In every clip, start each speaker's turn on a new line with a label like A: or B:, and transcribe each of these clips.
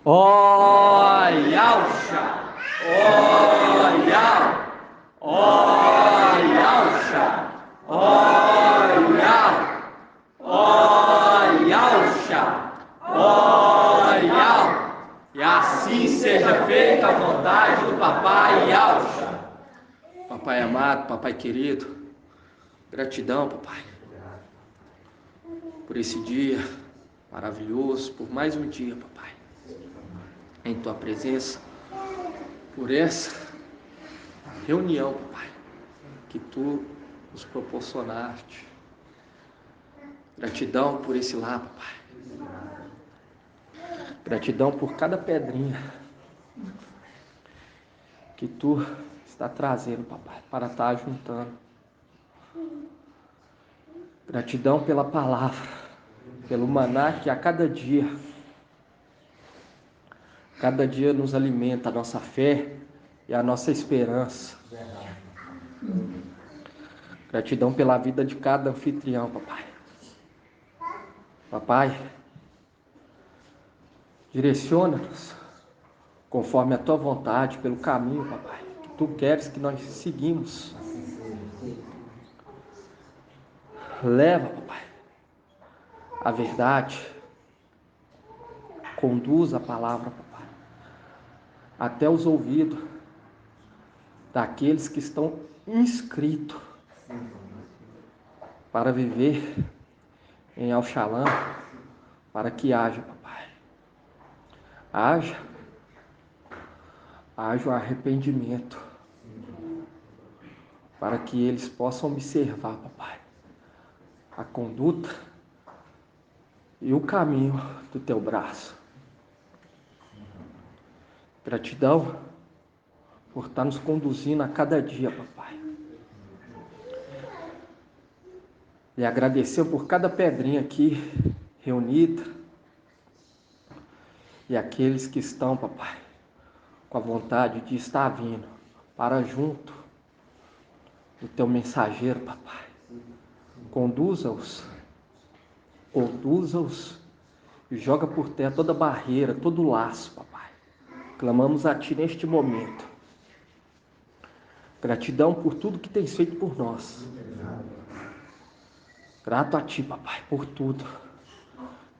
A: Olha-xa! Olha! Olha-xa! Olha! Olha-xa! Olha! E assim seja feita a vontade do Papai Yalcha. Papai amado, Papai querido, gratidão, Papai, por esse dia maravilhoso, por mais um dia, Papai, em Tua presença, por essa reunião, Papai, que Tu nos proporcionaste. Gratidão por esse lar, Papai. Gratidão por cada pedrinha que Tu está trazendo, Papai, para estar juntando. Gratidão pela palavra, pelo maná que a cada dia nos alimenta a nossa fé e a nossa esperança. Gratidão pela vida de cada anfitrião, Papai. Papai, direciona-nos conforme a Tua vontade, pelo caminho, Papai, que Tu queres que nós seguimos. Leva, Papai, a verdade, conduz a palavra, Papai, até os ouvidos daqueles que estão inscritos para viver em Al-Shalom, para que haja, Papai, haja o arrependimento, para que eles possam observar, Papai, a conduta e o caminho do Teu braço. Gratidão por estar nos conduzindo a cada dia, Papai. E agradecer por cada pedrinha aqui reunida e aqueles que estão, Papai, com a vontade de estar vindo para junto do Teu mensageiro, Papai. Conduza-os e joga por terra toda barreira, todo laço, Papai. Clamamos a Ti neste momento. Gratidão por tudo que Tens feito por nós. Grato a Ti, Papai, por tudo.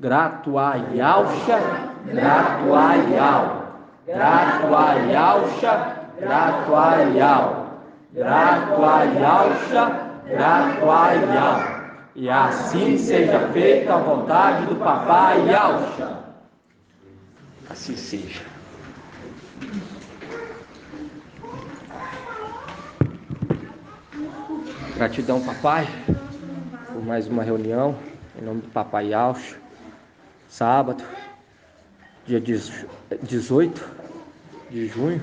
A: Grato a Yalcha, grato a Yal. Grato a Yalcha, grato a Yal. Grato a Yalcha, grato a Yal. E assim seja feita a vontade do Papai Yalcha. Assim seja. Gratidão, Papai, por mais uma reunião, em nome do Papai Yalcha. Sábado, dia 18 de junho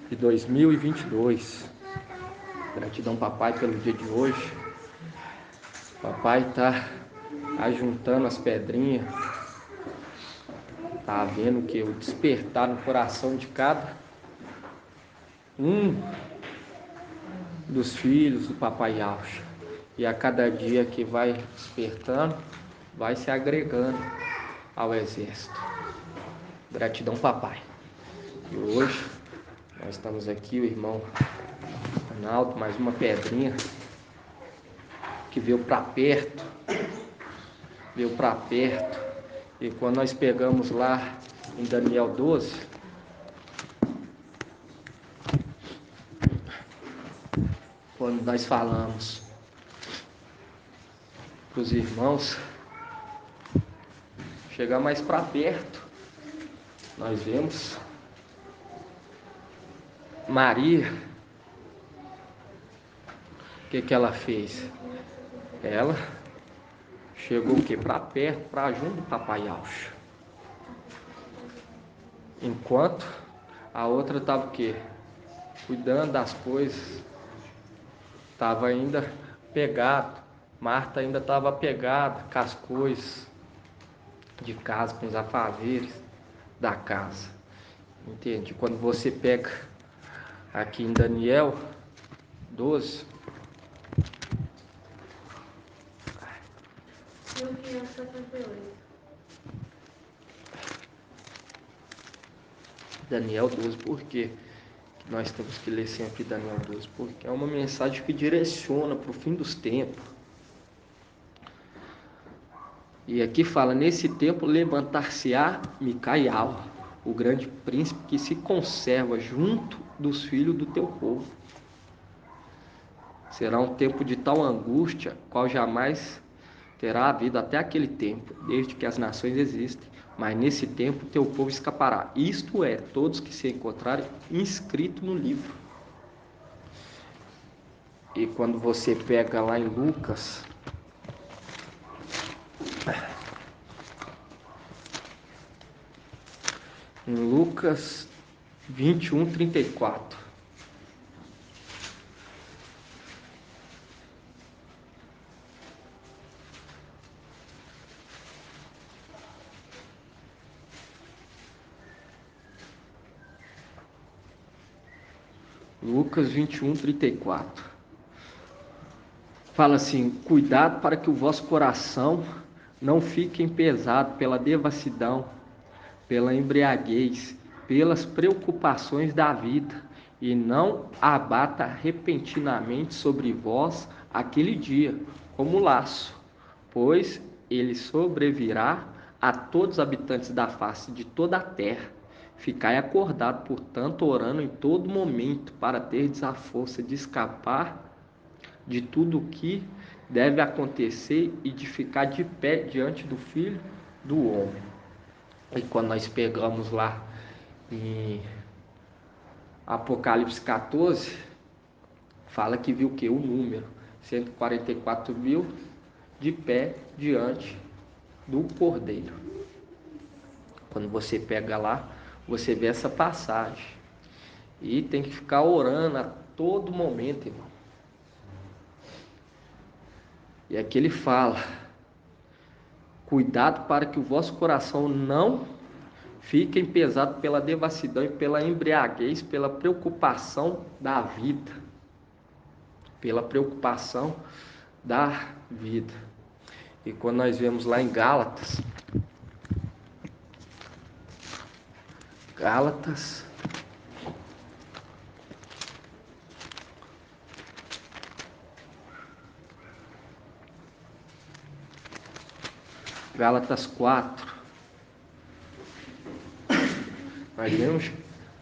A: de 2022. Gratidão, Papai, pelo dia de hoje. Papai está ajuntando as pedrinhas, está vendo que o despertar no coração de cada um dos filhos do Papai Yalcha. E a cada dia que vai despertando, vai se agregando ao exército. Gratidão, Papai. E hoje nós estamos aqui, o irmão Ronaldo, mais uma pedrinha que veio para perto. E quando nós pegamos lá em Daniel 12, quando nós falamos para os irmãos chegar mais para perto, nós vemos Maria. O que ela fez? Ela chegou o quê? Para perto, para junto do Papai Yalcha. Enquanto a outra estava o quê? Cuidando das coisas. Estava ainda pegado. Marta ainda estava pegada com as coisas de casa, com os afazeres da casa. Entende? Quando você pega aqui em Daniel 12, Daniel 12, por quê que nós temos que ler sempre Daniel 12? Porque é uma mensagem que direciona para o fim dos tempos. E aqui fala, nesse tempo levantar-se-á Micaial, o grande príncipe que se conserva junto dos filhos do teu povo. Será um tempo de tal angústia, qual jamais terá havido até aquele tempo, desde que as nações existem. Mas nesse tempo teu povo escapará. Isto é, todos que se encontrarem inscritos no livro. E quando você pega lá em Lucas, em Lucas 21:34. Lucas 21:34. Fala assim: cuidado para que o vosso coração não fique pesado pela devassidão, pela embriaguez, pelas preocupações da vida, e não abata repentinamente sobre vós aquele dia, como laço, pois ele sobrevirá a todos os habitantes da face de toda a terra. Ficai acordado, portanto, orando em todo momento, para terdes a força de escapar de tudo o que deve acontecer e de ficar de pé diante do Filho do Homem. E quando nós pegamos lá em Apocalipse 14, fala que viu o que? O número 144 mil de pé diante do Cordeiro. Quando você pega lá, você vê essa passagem. E tem que ficar orando a todo momento, irmão. E aqui ele fala: cuidado para que o vosso coração não fique pesado pela devassidão e pela embriaguez, pela preocupação da vida. Pela preocupação da vida. E quando nós vemos lá em Gálatas, Gálatas 4,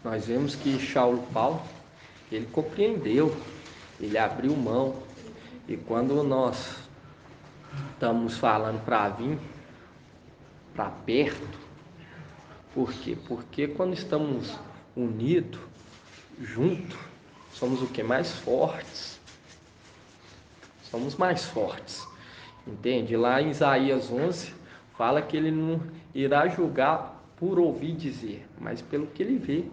A: nós vemos que Paulo, ele compreendeu, ele abriu mão. E quando nós estamos falando para vir para perto, por quê? Porque quando estamos unidos, juntos, somos o que? Mais fortes. Somos mais fortes. Entende? Lá em Isaías 11, fala que ele não irá julgar por ouvir dizer, mas pelo que ele vê.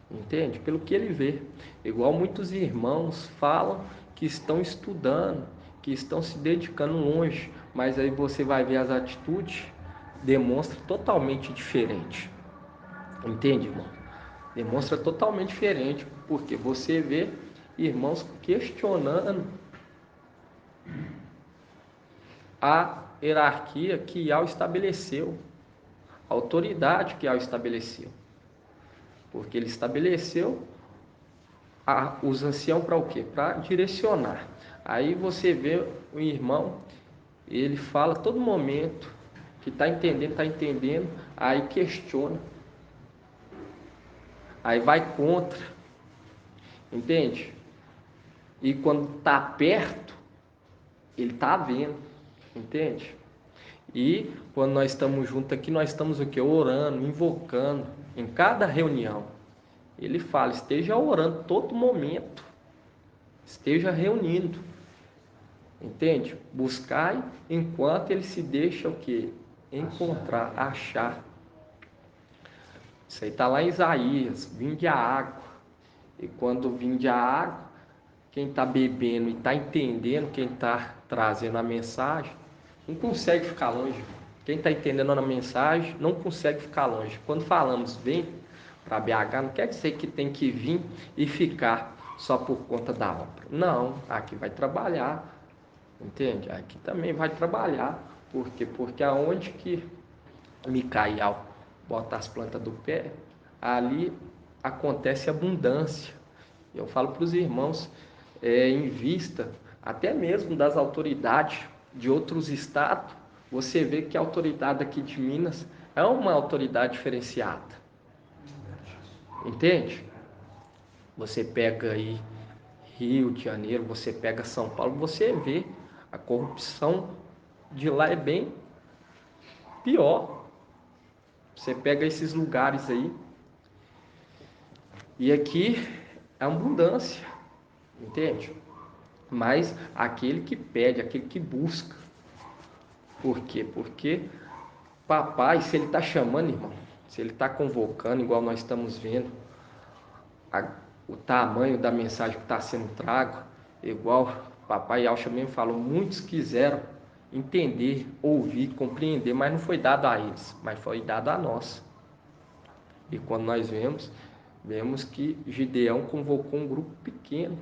A: Entende? Pelo que ele vê. Igual muitos irmãos falam que estão estudando, que estão se dedicando longe, mas aí você vai ver as atitudes, demonstra totalmente diferente. Entende, irmão? Demonstra totalmente diferente, porque você vê irmãos questionando a hierarquia que Yahweh estabeleceu, a autoridade que Yahweh estabeleceu. Porque ele estabeleceu os anciãos para o quê? Para direcionar. Aí você vê o irmão, ele fala a todo momento que está entendendo, aí questiona, aí vai contra, entende? E quando está perto, ele está vendo, entende? E quando nós estamos juntos aqui, nós estamos o quê? Orando, invocando, em cada reunião. Ele fala, esteja orando todo momento, esteja reunindo, entende? Buscai enquanto ele se deixa o quê? Encontrar, achar. Isso aí está lá em Isaías, vinde a água. E quando vinde a água, quem está bebendo e está entendendo, quem está trazendo a mensagem, não consegue ficar longe. Quem está entendendo a mensagem não consegue ficar longe. Quando falamos vem para BH, não quer dizer que tem que vir e ficar só por conta da obra. Não, aqui vai trabalhar, entende? Aqui também vai trabalhar. Por quê? Porque aonde que Micaial bota as plantas do pé, ali acontece abundância. Eu falo para os irmãos, em vista até mesmo das autoridades de outros estados, você vê que a autoridade aqui de Minas é uma autoridade diferenciada. Entende? Você pega aí Rio de Janeiro, você pega São Paulo, você vê a corrupção de lá é bem pior. Você pega esses lugares aí e aqui é abundância, entende? Mas aquele que pede, aquele que busca. Por quê? Porque papai, se ele está chamando, irmão, se ele está convocando, igual nós estamos vendo, o tamanho da mensagem que está sendo trago, igual papai Alcha mesmo falou, muitos quiseram entender, ouvir, compreender, mas não foi dado a eles, mas foi dado a nós. E quando nós vemos que Gideão convocou um grupo pequeno.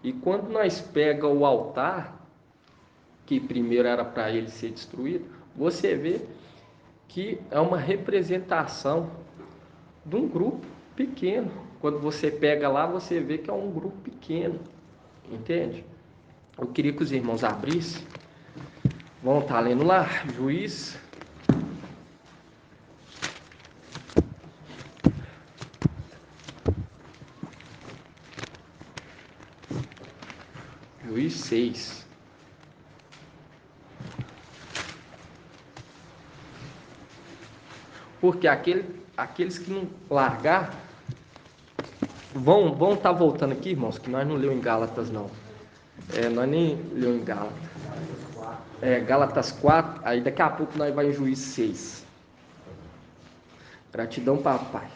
A: E quando nós pega o altar, que primeiro era para ele ser destruído, você vê que é uma representação de um grupo pequeno. Quando você pega lá, você vê que é um grupo pequeno, entende? Eu queria que os irmãos abrissem. Vão estar lendo lá, Juiz. Juiz 6. Porque aqueles que não largar vão estar voltando aqui, irmãos, que nós não leu em Gálatas, não. Nós nem leu em Gálatas. Gálatas 4, aí daqui a pouco nós vamos em Juiz 6. Gratidão, papai.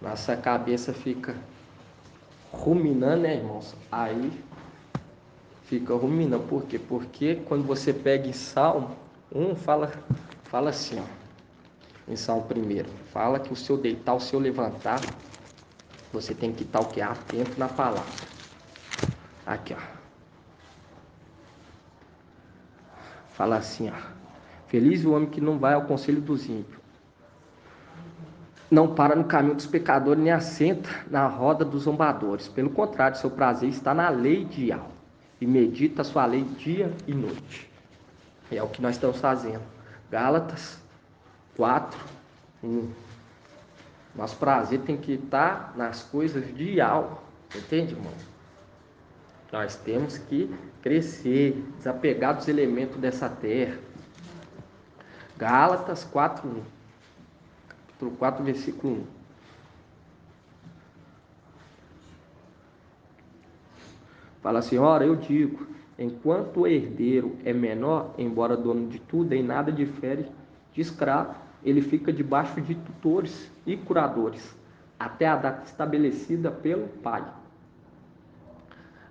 A: Nossa cabeça fica ruminando, né, irmãos? Aí fica ruminando. Por quê? Porque quando você pega em Salmo 1, fala assim, ó. Em Salmo 1, fala que o seu deitar, o seu levantar, você tem que estar o quê? Atento na palavra. Aqui, ó. Fala assim, ó. Feliz o homem que não vai ao conselho dos ímpios, não para no caminho dos pecadores, nem assenta na roda dos zombadores. Pelo contrário, seu prazer está na lei de Yahweh, e medita a sua lei dia e noite. É o que nós estamos fazendo. Gálatas 4, 1. Nosso prazer tem que estar nas coisas de Yahweh. Entende, irmão? Nós temos que crescer, desapegar dos elementos dessa terra. Gálatas 4, 1. Capítulo 4, versículo 1. Fala assim, ora, eu digo, enquanto o herdeiro é menor, embora dono de tudo, em nada difere de escravo, ele fica debaixo de tutores e curadores, até a data estabelecida pelo pai.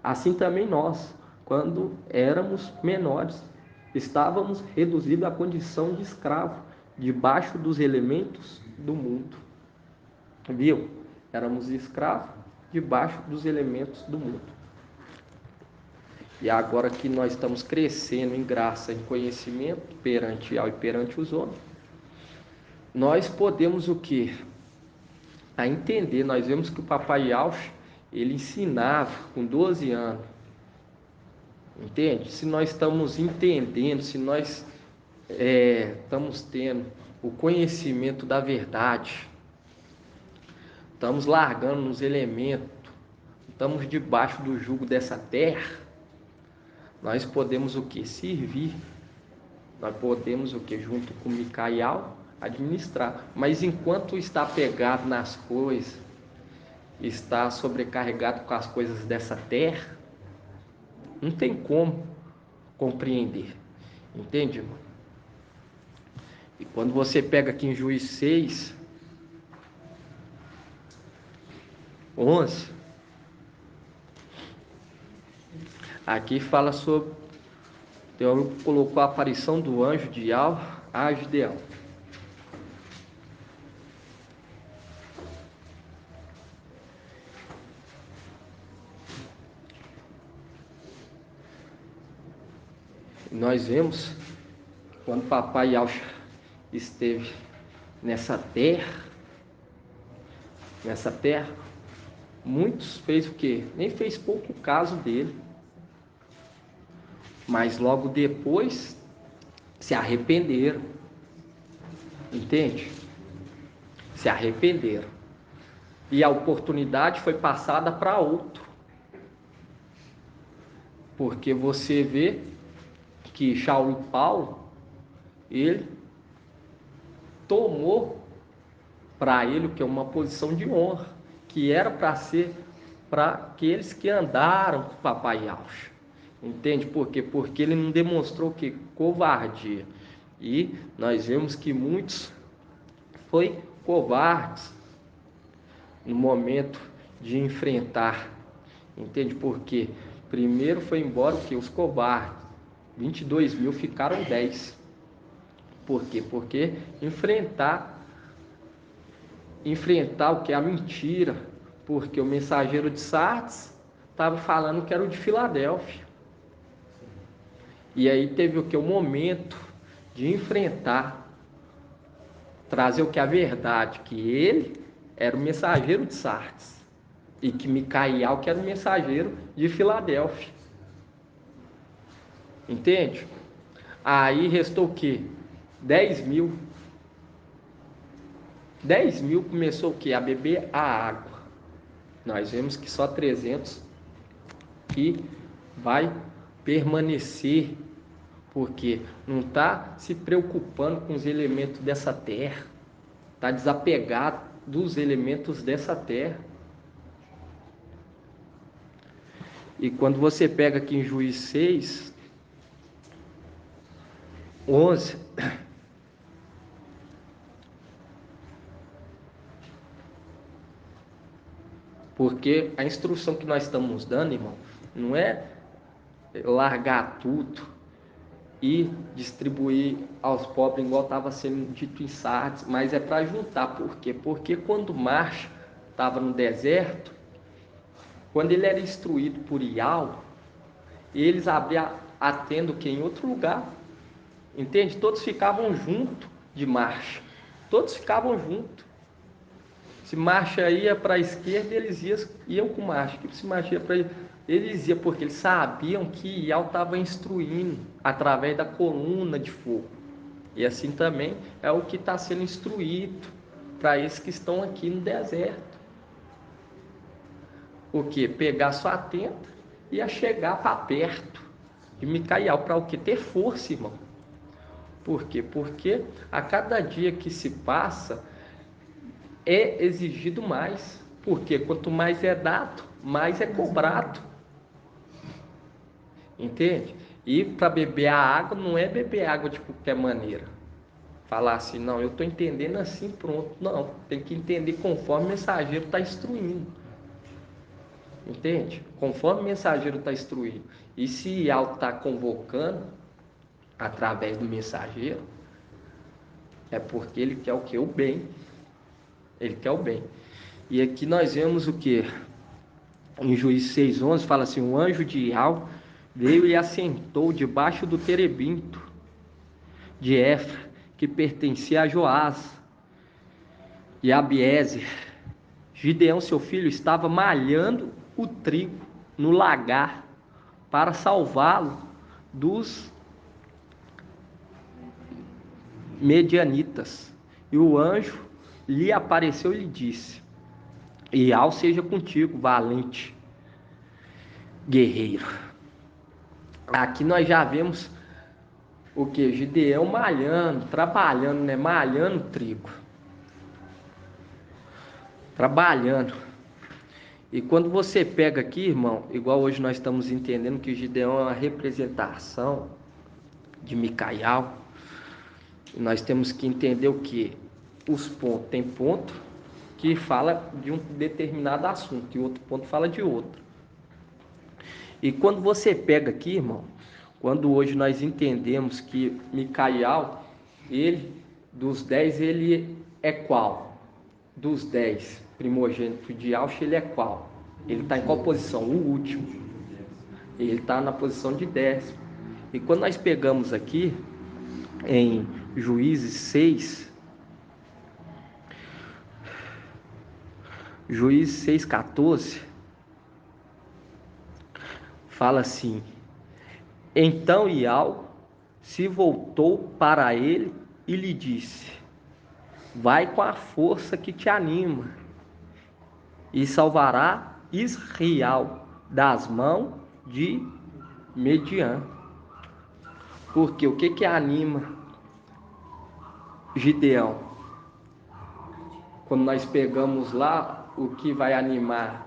A: Assim também nós, quando éramos menores, estávamos reduzidos à condição de escravo, debaixo dos elementos do mundo. Viu? Éramos escravos debaixo dos elementos do mundo. E agora que nós estamos crescendo em graça, em conhecimento, perante Yahweh e perante os homens, nós podemos o quê? A entender. Nós vemos que o papai Yahweh, ele ensinava com 12 anos. Entende? Se nós estamos entendendo, se nós estamos tendo o conhecimento da verdade, estamos largando nos elementos, estamos debaixo do jugo dessa terra, nós podemos o que? Servir. Nós podemos o que? Junto com Micael, administrar. Mas enquanto está pegado nas coisas, está sobrecarregado com as coisas dessa terra, não tem como compreender. Entende, irmão? E quando você pega aqui em Juiz 6, 11, aqui fala sobre, o teólogo colocou a aparição do anjo de Yahweh a Gideão. Nós vemos quando papai Yahweh esteve nessa terra, muitos fez o quê? Nem fez pouco caso dele. Mas logo depois se arrependeram. Entende? Se arrependeram. E a oportunidade foi passada para outro. Porque você vê que Saulo e Paulo, ele tomou para ele o que é uma posição de honra, que era para ser para aqueles que andaram com o papai Yaucha. Entende por quê? Porque ele não demonstrou que covardia. E nós vemos que muitos foi covardes no momento de enfrentar. Entende por quê? Primeiro foi embora o que? Os covardes. 22 mil ficaram 10. Por quê? Porque enfrentar o que é a mentira. Porque o mensageiro de Sardes estava falando que era o de Filadélfia. E aí teve o que? O momento de enfrentar, trazer o que? A verdade, que ele era o mensageiro de Sardes e que Micaial que era o mensageiro de Filadélfia. Entende? Aí restou o que? 10 mil. 10 mil começou o que? A beber a água. Nós vemos que só 300 que vai permanecer, porque não está se preocupando com os elementos dessa terra, está desapegado dos elementos dessa terra. E quando você pega aqui em Juízes 6, 11, porque a instrução que nós estamos dando, irmão, não é largar tudo e distribuir aos pobres igual estava sendo dito em Sardes, mas é para juntar. Por quê? Porque quando Marcha estava no deserto, quando ele era instruído por Ial, eles abriam a tenda que em outro lugar. Entende? Todos ficavam junto de Marcha. Todos ficavam junto. Se Marcha ia para a esquerda, eles iam com Marcha. Se Marcha ia para eles iam, porque eles sabiam que Ial estava instruindo através da coluna de fogo. E assim também é o que está sendo instruído para esses que estão aqui no deserto. O que? Pegar sua tenda e a chegar para perto de Micaial, para o que? Ter força, irmão. Por quê? Porque a cada dia que se passa é exigido mais. Porque quanto mais é dado, mais é cobrado. Entende? E para beber a água, não é beber água de qualquer maneira. Falar assim, não, eu estou entendendo assim, pronto. Não, tem que entender conforme o mensageiro está instruindo. Entende? Conforme o mensageiro está instruindo. E se Ial está convocando através do mensageiro, é porque ele quer o que? O bem. Ele quer o bem. E aqui nós vemos o que? Em Juízes 6:11 fala assim: o anjo de Ial veio e assentou debaixo do terebinto de Efra, que pertencia a Joás e a Abiezer. Gideão, seu filho, estava malhando o trigo no lagar para salvá-lo dos medianitas. E o anjo lhe apareceu e lhe disse: Ial seja contigo, valente guerreiro. Aqui nós já vemos o que? Gideão malhando, trabalhando, né? Malhando trigo. Trabalhando. E quando você pega aqui, irmão, igual hoje nós estamos entendendo que Gideão é uma representação de Micaial, nós temos que entender o que? Os pontos. Tem ponto que fala de um determinado assunto e outro ponto fala de outro. E quando você pega aqui, irmão, quando hoje nós entendemos que Micaial, ele, dos 10, ele é qual? Dos 10 primogênitos de Yaucha, ele é qual? Ele está em qual posição? O último. Ele está na posição de 10. E quando nós pegamos aqui em Juízes 6, Juízes 6,14, fala assim: Então Ial se voltou para ele e lhe disse: Vai com a força que te anima e salvará Israel das mãos de Mediã. Porque o que anima Gideão? Quando nós pegamos lá, o que vai animar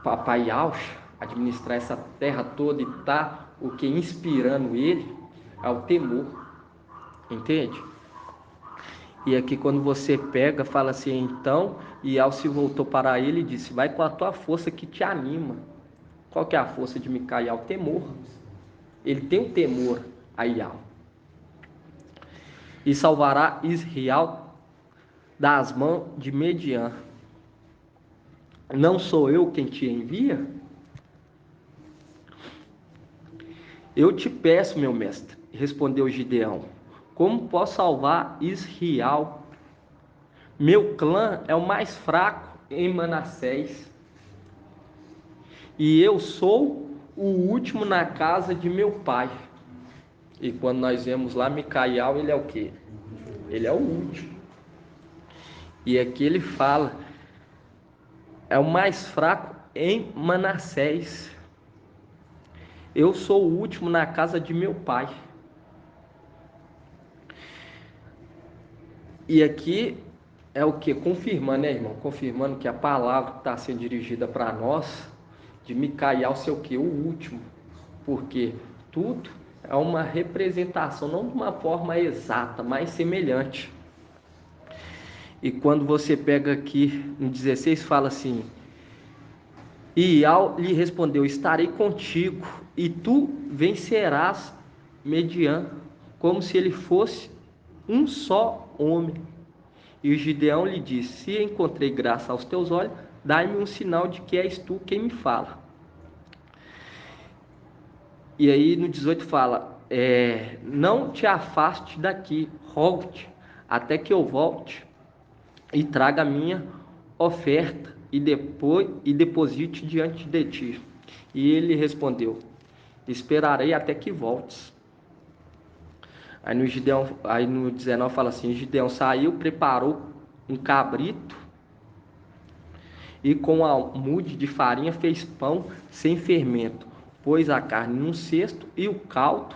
A: Papai Yaush administrar essa terra toda e tá o que inspirando ele é o temor, entende? E aqui quando você pega, fala assim: então Ial se voltou para ele e disse: vai com a tua força que te anima. Qual que é a força de Micael? O temor. Ele tem um temor a Ial. E salvará Israel das mãos de Mediã. Não sou eu quem te envia? Eu te peço, meu mestre, respondeu Gideão, como posso salvar Israel? Meu clã é o mais fraco em Manassés, e eu sou o último na casa de meu pai. E quando nós vemos lá Micael, ele é o quê? Ele é o último. E aqui ele fala, é o mais fraco em Manassés. Eu sou o último na casa de meu pai. E aqui é o que? Confirmando, né, irmão? Confirmando que a palavra que está sendo dirigida para nós, de Micael ser o que? O último. Porque tudo é uma representação, não de uma forma exata, mas semelhante. E quando você pega aqui no 16, fala assim: E Ial lhe respondeu: estarei contigo, e tu vencerás Mediã, como se ele fosse um só homem. E o Gideão lhe disse: se encontrei graça aos teus olhos, dai-me um sinal de que és tu quem me fala. E aí no 18 fala: não te afaste daqui, rogo-te, até que eu volte e traga a minha oferta e deposite diante de ti. E ele respondeu: esperarei até que voltes. Aí no 19 fala assim: Gideão saiu, preparou um cabrito e com a almude de farinha fez pão sem fermento, pôs a carne num cesto e o caldo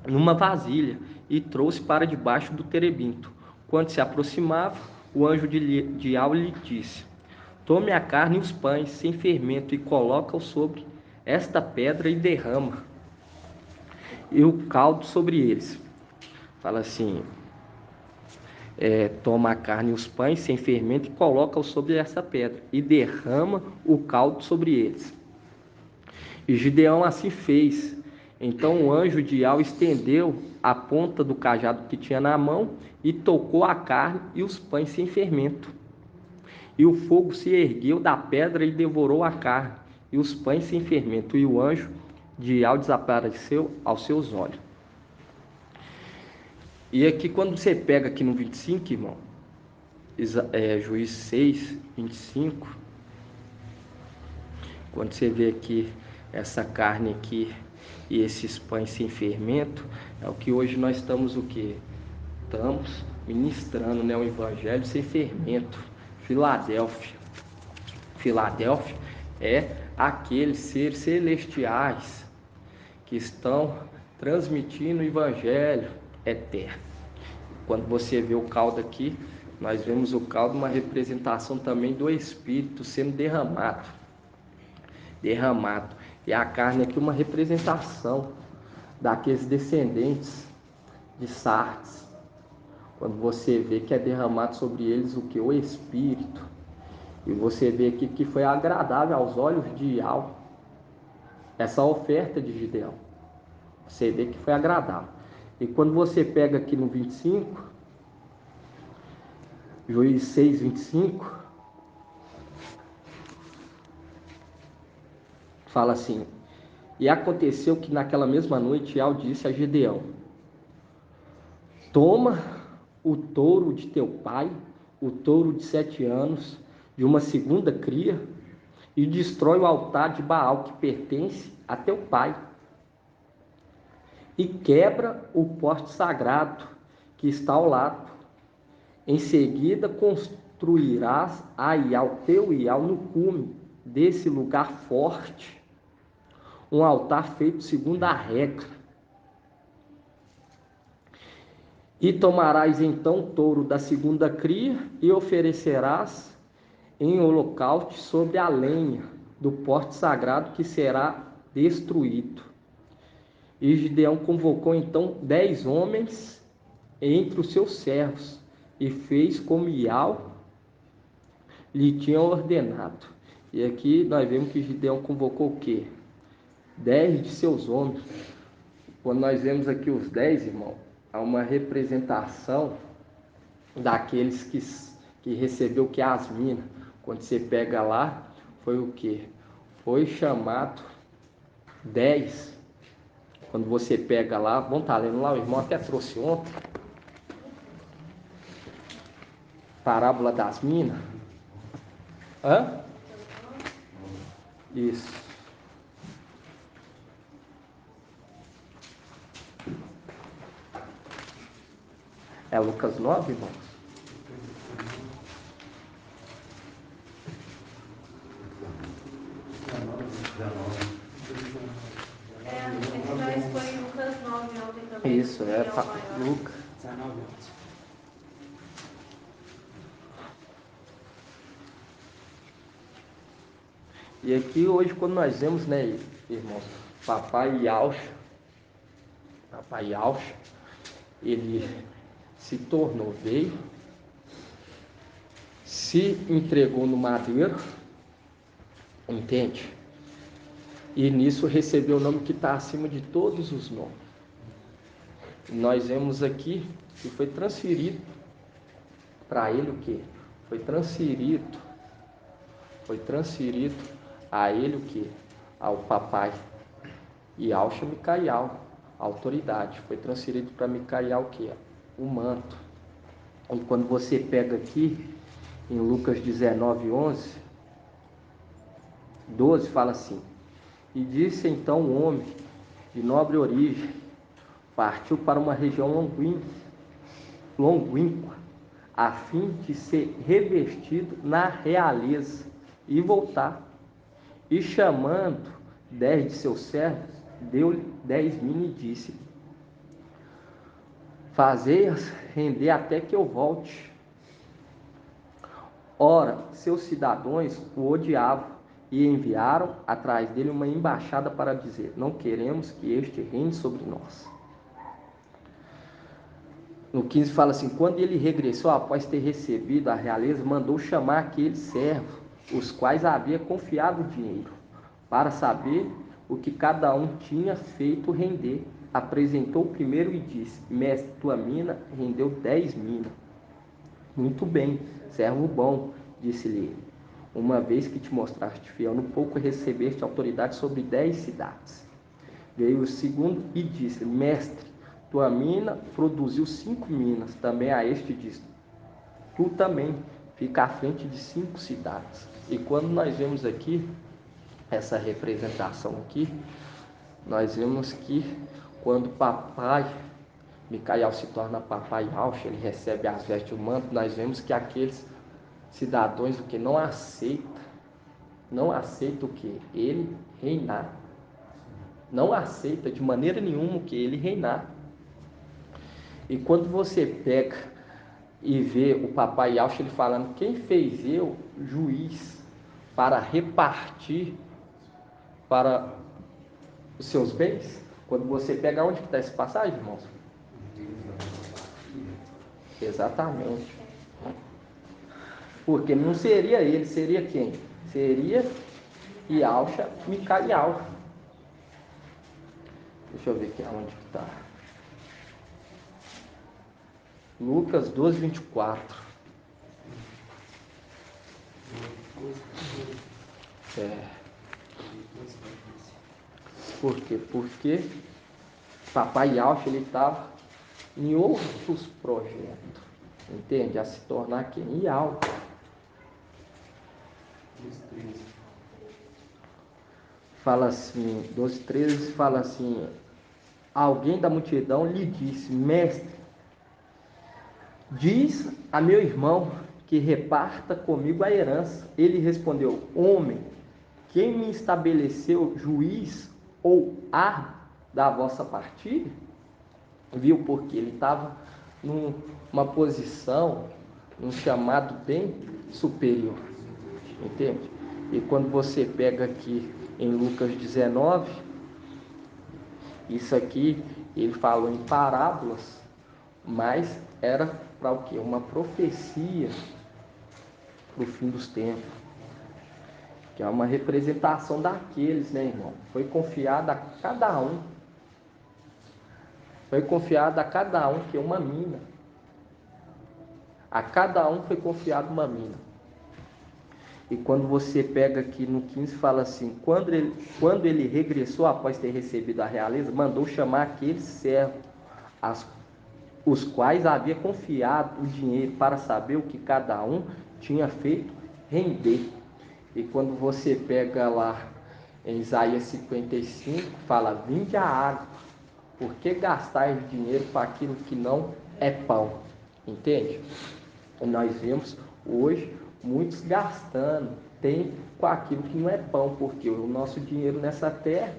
A: numa vasilha e trouxe para debaixo do terebinto. Quando se aproximava, o anjo de Ial lhe disse: tome a carne e os pães sem fermento e coloca-o sobre esta pedra e derrama e o caldo sobre eles. Fala assim: toma a carne e os pães sem fermento e coloca-o sobre essa pedra e derrama o caldo sobre eles. E Gideão assim fez. Então o anjo de Ial estendeu a ponta do cajado que tinha na mão e tocou a carne e os pães sem fermento. E o fogo se ergueu da pedra e devorou a carne e os pães sem fermento. E o anjo de Ial desapareceu aos seus olhos. E aqui quando você pega aqui no 25, irmão, Juízes 6, 25, quando você vê aqui essa carne aqui e esses pães sem fermento, é o que hoje nós estamos o quê? Estamos ministrando, né, o evangelho sem fermento. Filadélfia. Filadélfia é aqueles seres celestiais que estão transmitindo o evangelho eterno. Quando você vê o caldo aqui, nós vemos o caldo uma representação também do Espírito sendo derramado. E a carne aqui uma representação daqueles descendentes de Sardes. Quando você vê que é derramado sobre eles o que? O Espírito. E você vê aqui que foi agradável aos olhos de Ial essa oferta de Gideão. Você vê que foi agradável. E quando você pega aqui no 25, Juízes 6, 25, fala assim: e aconteceu que naquela mesma noite Ial disse a Gideão: toma o touro de teu pai, o touro de 7 anos, de uma segunda cria, e destrói o altar de Baal que pertence a teu pai, e quebra o poste sagrado que está ao lado. Em seguida construirás a Ial, teu Ial, no cume desse lugar forte, um altar feito segundo a regra. E tomarás então o touro da segunda cria e oferecerás em holocausto sobre a lenha do poste sagrado que será destruído. E Gideão convocou então 10 homens entre os seus servos e fez como Ial lhe tinha ordenado. E aqui nós vemos que Gideão convocou o quê? 10 de seus homens. Quando nós vemos aqui os 10, irmão, há uma representação daqueles que recebeu que as minas. Quando você pega lá, foi o quê? Foi chamado 10. Quando você pega lá, vamos estar lendo lá, o irmão até trouxe ontem, parábola das minas. Hã? Isso. É Lucas 9, irmãos?
B: Nós foi em Lucas 9 ontem também.
A: Isso, Lucas
C: 19.
A: E aqui hoje, quando nós vemos, né, irmãos, papai Yaucha, ele se tornou, veio, se entregou no madeiro, entende? E nisso recebeu o nome que está acima de todos os nomes. E nós vemos aqui que foi transferido para ele o quê? Foi transferido a ele o quê? Ao papai Yaucha Micaial, a autoridade. Foi transferido para Micaial o quê? O manto. E quando você pega aqui em Lucas 19, 12, fala assim: e disse então o homem de nobre origem, partiu para uma região longínqua, a fim de ser revestido na realeza e voltar. E chamando 10 de seus servos, deu-lhe 10 minas e disse: fazei-as render até que eu volte. Ora, seus cidadãos o odiavam e enviaram atrás dele uma embaixada para dizer: não queremos que este reine sobre nós. No 15 fala assim: quando ele regressou após ter recebido a realeza, mandou chamar aqueles servos, os quais havia confiado o dinheiro, para saber o que cada um tinha feito render. Apresentou o primeiro e disse: mestre, tua mina rendeu 10 minas. Muito bem, servo bom, disse-lhe ele. Uma vez que te mostraste fiel no pouco, recebeste autoridade sobre 10 cidades. Veio o segundo e disse: mestre, tua mina produziu 5 minas. Também a este disse: tu também fica à frente de 5 cidades. E quando nós vemos aqui essa representação aqui, nós vemos que quando papai Micaial se torna papai Yaucha, ele recebe as vestes do manto, nós vemos que aqueles cidadãos o que não aceitam o que? Ele reinar. Não aceita de maneira nenhuma o que ele reinar. E quando você pega e vê o papai Yaucha ele falando: quem fez eu juiz para repartir para os seus bens? Quando você pega, onde que está essa passagem, irmãos? Exatamente. Porque não seria ele, seria quem? Seria Yaucha Micaial. Deixa eu ver aqui onde que está. Lucas 12, 24. Por quê? Porque papai Yaucha ele estava em outros projetos, entende? A se tornar quem? E algo. Fala assim, 12:13 fala assim, alguém da multidão lhe disse, mestre, diz a meu irmão que reparta comigo a herança. Ele respondeu, homem, quem me estabeleceu juiz ou árbitro da vossa partilha? Viu? Porque ele estava numa posição, num chamado bem superior, entende? E quando você pega aqui em Lucas 19, isso aqui ele falou em parábolas, mas era para o quê? Uma profecia para o fim dos tempos, que é uma representação daqueles, né, irmão? Foi confiado a cada um. Foi confiado a cada um que é uma mina. A cada um foi confiado uma mina. E quando você pega aqui no 15, fala assim, quando ele regressou após ter recebido a realeza, mandou chamar aqueles servos, os quais havia confiado o dinheiro para saber o que cada um tinha feito render. E quando você pega lá em Isaías 55, fala, vinde a água, por que gastar dinheiro para aquilo que não é pão? Entende? E nós vemos hoje muitos gastando tem com aquilo que não é pão, porque o nosso dinheiro nessa terra,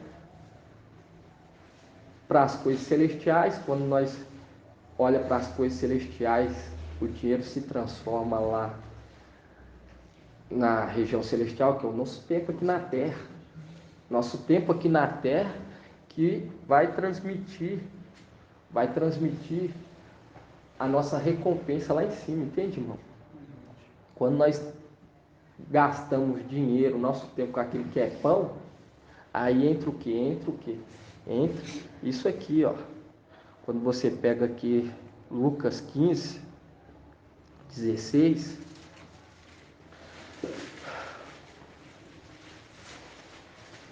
A: para as coisas celestiais, quando nós olha para as coisas celestiais, o dinheiro se transforma lá na região celestial, que é o nosso tempo aqui na terra. Nosso tempo aqui na terra que vai transmitir a nossa recompensa lá em cima, entende, irmão? Quando nós gastamos dinheiro, nosso tempo com aquilo que é pão, aí entra o que? Entra isso aqui, ó. Quando você pega aqui Lucas 15, 16,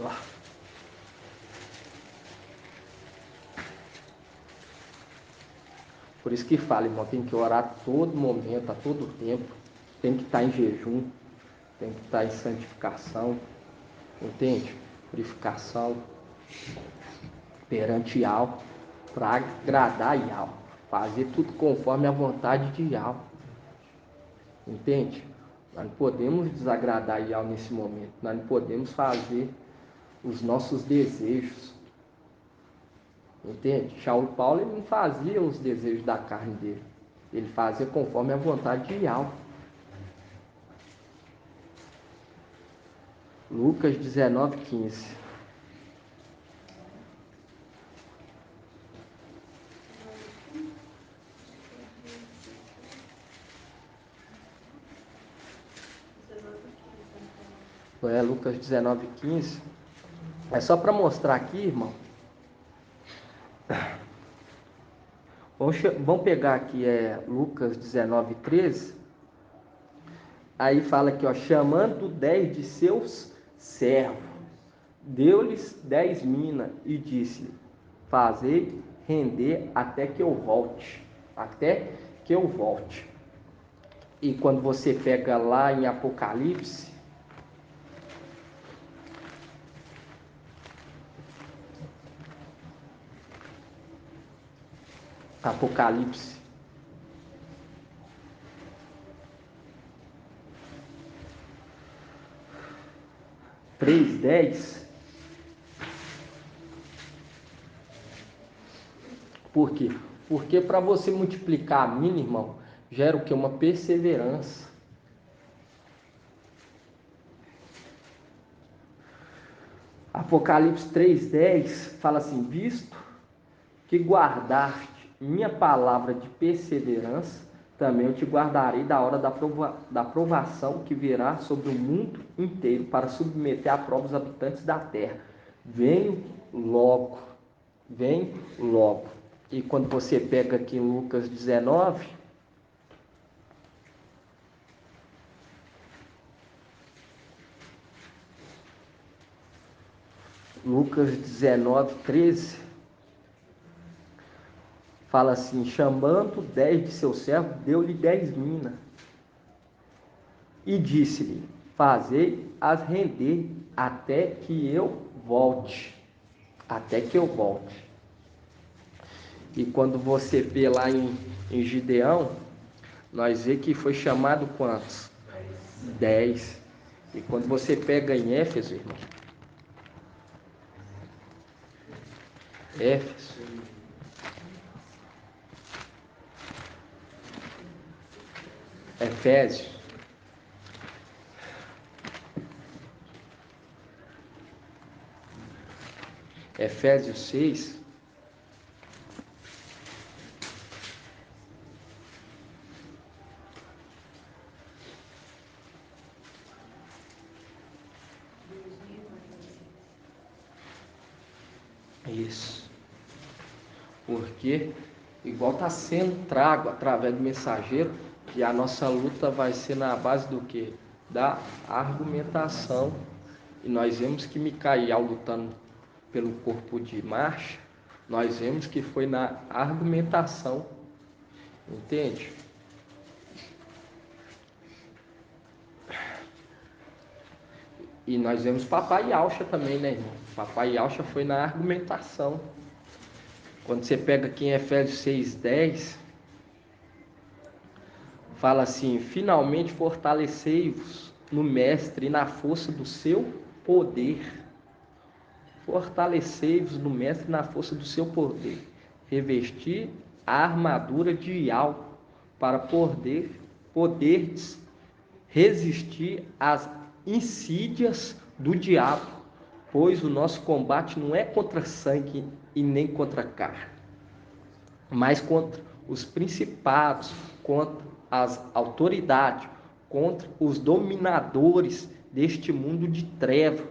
A: ó. Por isso que fala, irmão, tem que orar a todo momento, a todo tempo, tem que estar em jejum, tem que estar em santificação, entende? Purificação perante Yahweh, para agradar Yahweh, fazer tudo conforme a vontade de Yahweh, entende? Nós não podemos desagradar Yahweh nesse momento, nós não podemos fazer os nossos desejos, entende? Saulo Paulo ele não fazia os desejos da carne dele, ele fazia conforme a vontade de Yahweh. Lucas 19:15. Lucas 19:15. É só para mostrar aqui, irmão. Vamos pegar aqui Lucas 19:13. Aí fala aqui, ó, chamando 10 de seus servos, deu-lhes 10 minas e disse: fazei render até que eu volte. Até que eu volte. E quando você pega lá em Apocalipse, Apocalipse 3:10. Por quê? Porque para você multiplicar a mina, irmão, gera o que? Uma perseverança. Apocalipse 3:10 fala assim, visto que guardaste minha palavra de perseverança, também eu te guardarei da hora da provação que virá sobre o mundo inteiro para submeter à prova os habitantes da terra. Venho logo, vem logo. E quando você pega aqui em Lucas 19, Lucas 19:13, Fala assim, chamando 10 de seus servos, deu-lhe 10 minas. E disse-lhe, fazei-as render até que eu volte. Até que eu volte. E quando você vê lá em Gideão, nós vê que foi chamado quantos? 10. E quando você pega em Éfeso, irmão, Éfeso, Efésios, Efésios 6, isso, porque igual está sendo trago através do mensageiro, que a nossa luta vai ser na base do que? Da argumentação. E nós vemos que Micael lutando pelo corpo de marcha, nós vemos que foi na argumentação, entende? E nós vemos Papai Yaucha também, né, irmão? Papai Yaucha foi na argumentação. Quando você pega aqui em Efésios 6:10, fala assim, finalmente fortalecei-vos no mestre e na força do seu poder. Fortalecei-vos no mestre e na força do seu poder. Revestir a armadura de algo para poderdes resistir às insídias do diabo, pois o nosso combate não é contra sangue e nem contra carne, mas contra os principados, contra as autoridades, contra os dominadores deste mundo de trevas,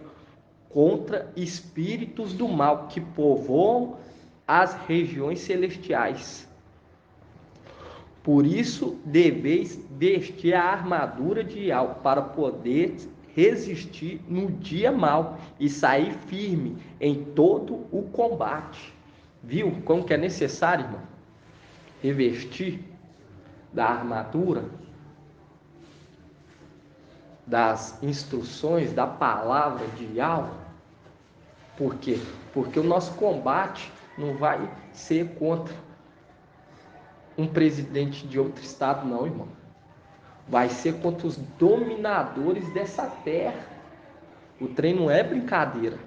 A: contra espíritos do mal que povoam as regiões celestiais. Por isso deveis vestir a armadura de algo para poder resistir no dia mau e sair firme em todo o combate. Viu como que é necessário, irmão? Revestir da armadura, das instruções, da palavra de algo. Por quê? Porque o nosso combate não vai ser contra um presidente de outro estado, não, irmão. Vai ser contra os dominadores dessa terra. O trem não é brincadeira.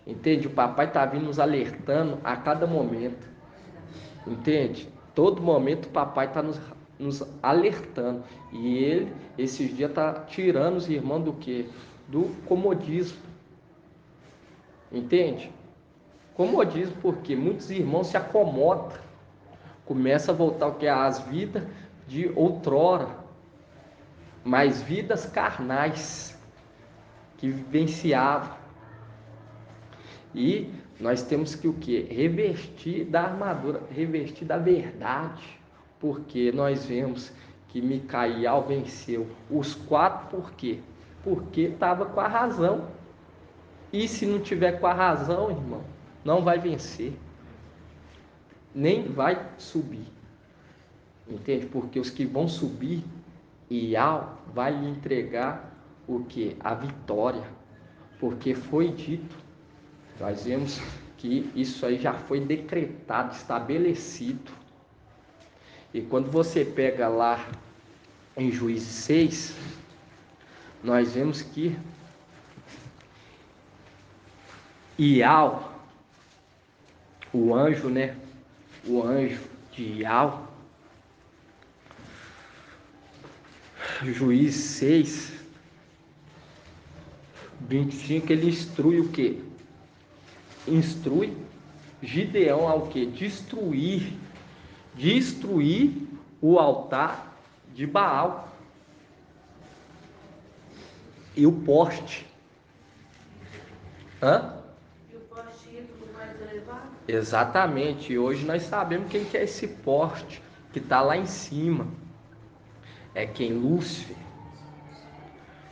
A: Entende? O papai está vindo nos alertando a cada momento. Entende? Todo momento o papai está nos alertando. E ele, esses dias, está tirando os irmãos do quê? Do comodismo. Entende? Comodismo porque muitos irmãos se acomodam. Começa a voltar o que é as vidas de outrora, mas vidas carnais que vivenciavam. E nós temos que o que? Revestir da armadura, revestir da verdade, porque nós vemos que Micael venceu os 4, por quê? Porque estava com a razão. E se não tiver com a razão, irmão, não vai vencer. Nem vai subir, entende? Porque os que vão subir, Ial vai lhe entregar o que? A vitória, porque foi dito, nós vemos que isso aí já foi decretado, estabelecido. E quando você pega lá em Juízes 6, nós vemos que Ial, o anjo, né? O anjo de Ial, Juízes 6, 25, ele instrui o quê? Instrui Gideão ao quê? Destruir o altar de Baal e o poste.
B: E o poste ídolo mais elevado?
A: Exatamente. E hoje nós sabemos quem que é esse poste que está lá em cima. É quem? Lúcifer.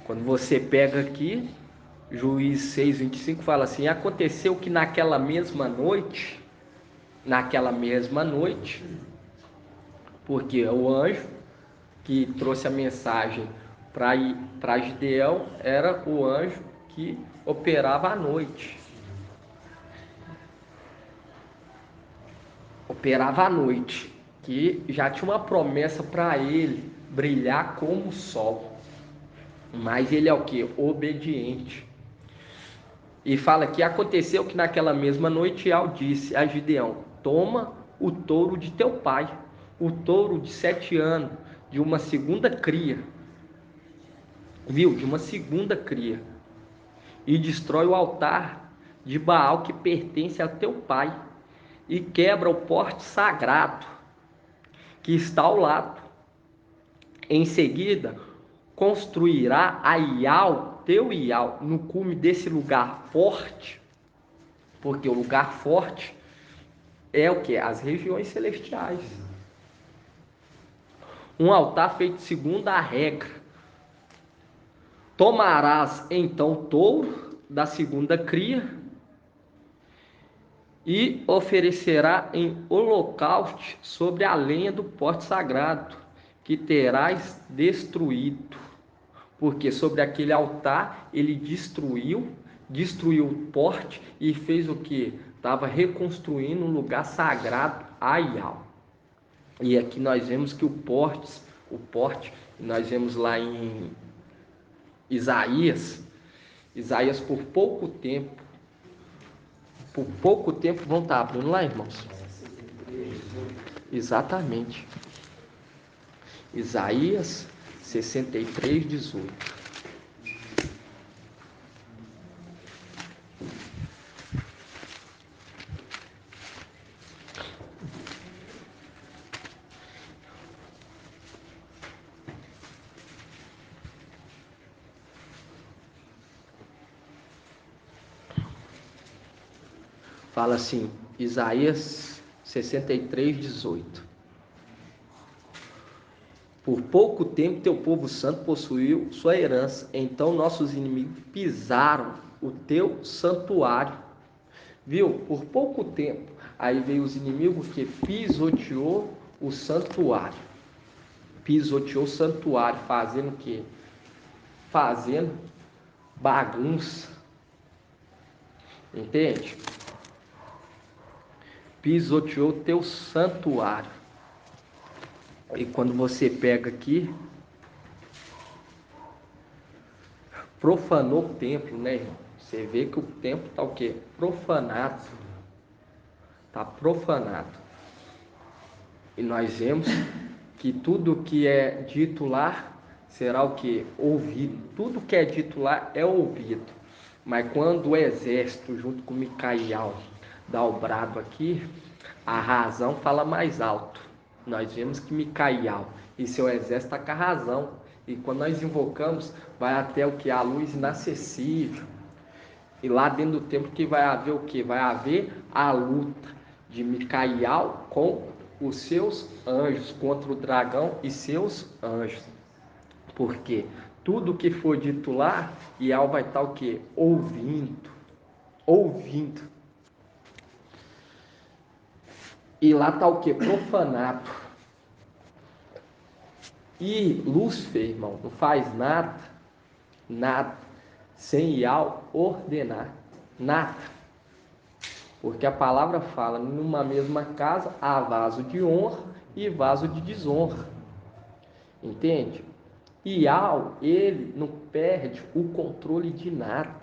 A: Quando você pega aqui, Juízes 6:25 fala assim: aconteceu que naquela mesma noite, naquela mesma noite, porque o anjo que trouxe a mensagem para Gideão era o anjo que operava à noite. Operava à noite, que já tinha uma promessa para ele brilhar como o sol. Mas ele é o que? Obediente. E fala que aconteceu que naquela mesma noite Ial disse a Gideão: toma o touro de teu pai, o touro de 7 anos, de uma segunda cria, viu? De uma segunda cria, e destrói o altar de Baal que pertence a teu pai, e quebra o poste sagrado que está ao lado. Em seguida, construirá a Ial, teu Ial, no cume desse lugar forte, porque o lugar forte é o que? As regiões celestiais. Um altar feito segundo a regra. Tomarás então o touro da segunda cria e oferecerá em holocausto sobre a lenha do poste sagrado, que terás destruído. Porque sobre aquele altar ele destruiu o poste e fez o que? Estava reconstruindo um lugar sagrado a Ial. E aqui nós vemos que o porte, nós vemos lá em Isaías por pouco tempo vão estar abrindo lá, irmãos. Exatamente. Isaías 63, 18. Fala assim, Isaías 63, 18. Por pouco tempo teu povo santo possuiu sua herança, então nossos inimigos pisaram o teu santuário. Viu? Por pouco tempo. Aí veio os inimigos que pisoteou o santuário. Pisoteou o santuário, fazendo o quê? Fazendo bagunça. Entende? Pisoteou o teu santuário. E quando você pega aqui, profanou o templo, né, irmão? Você vê que o templo está o quê? Profanado. Está profanado. E nós vemos que tudo que é dito lá será o quê? Ouvido. Tudo que é dito lá é ouvido. Mas quando o exército, junto com Micael, dá o brado aqui, a razão fala mais alto. Nós vemos que Micael e seu exército está com a razão. E quando nós invocamos, vai até o que? A luz inacessível. E lá dentro do templo que vai haver o que? Vai haver a luta de Micael com os seus anjos, contra o dragão e seus anjos. Porque tudo que for dito lá, Ial vai estar o que? Ouvindo. E lá está o que? Profanado. E Lúcifer, irmão, não faz nada, sem Ial ordenar, nada. Porque a palavra fala, numa mesma casa há vaso de honra e vaso de desonra. Entende? Ial, ele não perde o controle de nada.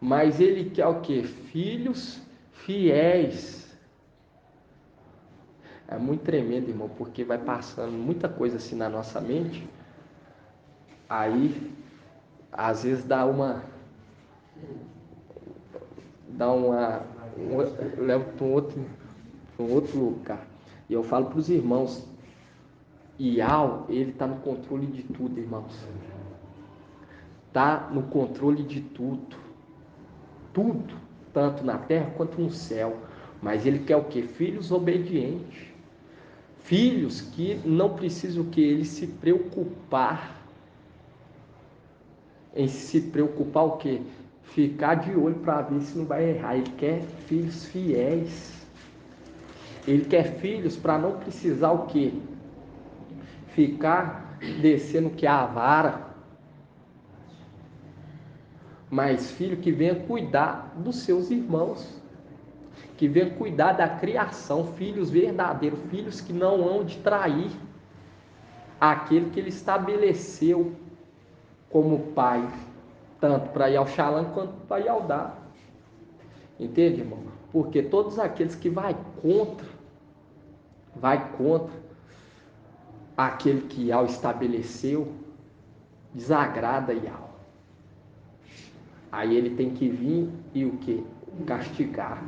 A: Mas ele quer o quê? Filhos fiéis. É muito tremendo, irmão, porque vai passando muita coisa assim na nossa mente. Aí, às vezes leva para um outro lugar. E eu falo para os irmãos, Ial, ele está no controle de tudo, irmãos. Está no controle de tudo. Tudo, tanto na terra quanto no céu. Mas ele quer o quê? Filhos obedientes. Filhos que não precisam o quê? Ele se preocupar. Em se preocupar o quê? ficar de olho para ver se não vai errar. Ele quer filhos fiéis. Ele quer filhos para não precisar o quê? Ficar descendo que a vara. Mas filho que venha cuidar dos seus irmãos. Que venha cuidar da criação. Filhos verdadeiros. Filhos que não hão de trair aquele que ele estabeleceu como pai. Tanto para Yalxalan quanto para Yaldá. Entende, irmão? Porque todos aqueles que vai contra aquele que Yal estabeleceu, desagrada Yal. Aí ele tem que vir e o que? Castigar.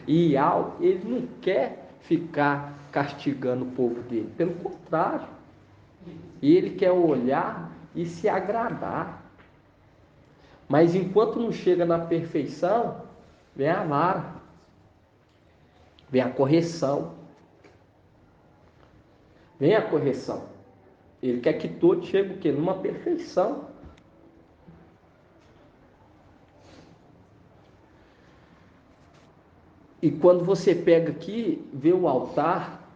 A: E Yal, ele não quer ficar castigando o povo dele. Pelo contrário. Ele quer olhar e se agradar. Mas enquanto não chega na perfeição, vem a vara. Vem a correção. Vem a correção. Ele quer que todos cheguem o quê? Numa perfeição. E quando você pega aqui, vê o altar,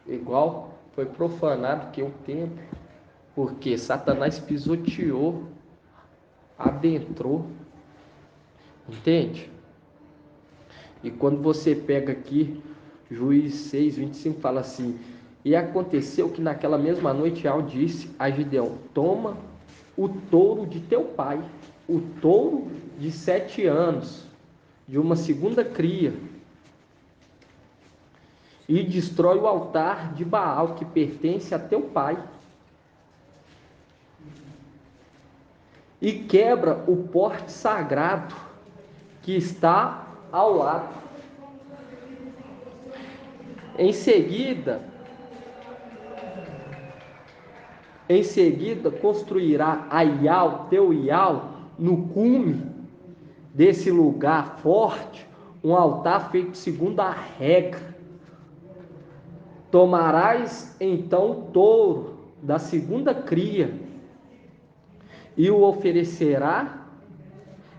A: igual foi profanado que o templo, porque Satanás pisoteou, adentrou, entende? E quando você pega aqui, Juízes 6:25 fala assim: e aconteceu que naquela mesma noite Yal disse a Gideão: toma o touro de teu pai, o touro de 7 anos, de uma segunda cria, e destrói o altar de Baal que pertence a teu pai, e quebra o porte sagrado que está ao lado. Em seguida construirá a Yal, teu Yal, no cume desse lugar forte, um altar feito segundo a regra. Tomarás então o touro da segunda cria e o oferecerá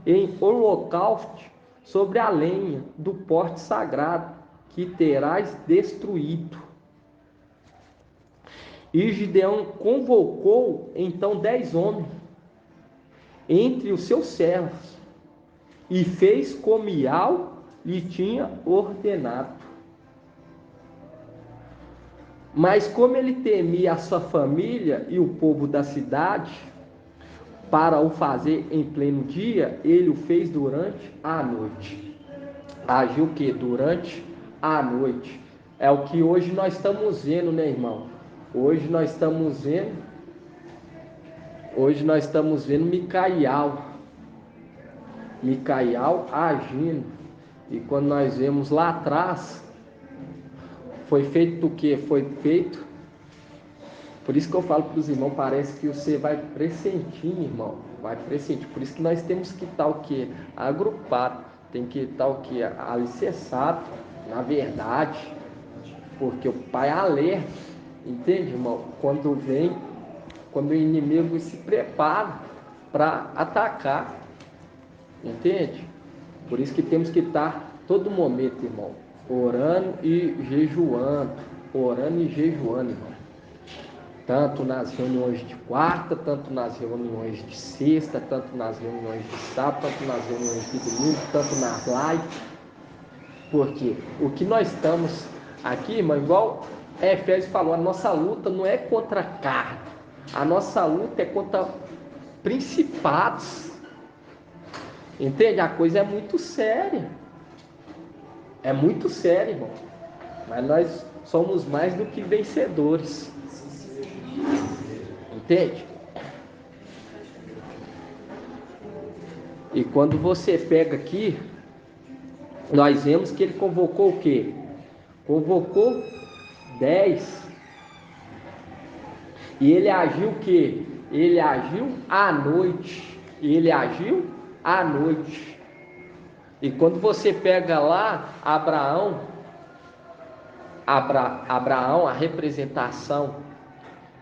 A: em holocausto sobre a lenha do porte sagrado que terás destruído. E Gideão convocou então 10 homens entre os seus servos e fez como Yal lhe tinha ordenado. Mas como ele temia a sua família e o povo da cidade, para o fazer em pleno dia, ele o fez durante a noite. Agiu o que? Durante a noite. É o que hoje nós estamos vendo, né, irmão? Hoje nós estamos vendo Micael agindo. E quando nós vemos lá atrás, foi feito o que? Foi feito. Por isso que eu falo para os irmãos, parece que você vai pressentir, irmão. Vai pressentir. Por isso que nós temos que estar o que? Agrupado. Tem que estar o que? Alicerçado, na verdade. Porque o Pai alerta. Entende, irmão? Quando o inimigo se prepara para atacar. Entende? Por isso que temos que estar todo momento, irmão, orando e jejuando. Orando e jejuando, irmão. Tanto nas reuniões de quarta, tanto nas reuniões de sexta, tanto nas reuniões de sábado, tanto nas reuniões de domingo, tanto nas lives. Porque o que nós estamos aqui, irmão, igual Efésios falou, a nossa luta não é contra a carne, a nossa luta é contra principados. Entende? A coisa é muito séria. É muito séria, irmão. Mas nós somos mais do que vencedores. Entende? E quando você pega aqui, nós vemos que ele convocou o quê? Convocou 10. E ele agiu o quê? Ele agiu à noite. E quando você pega lá Abraão, a representação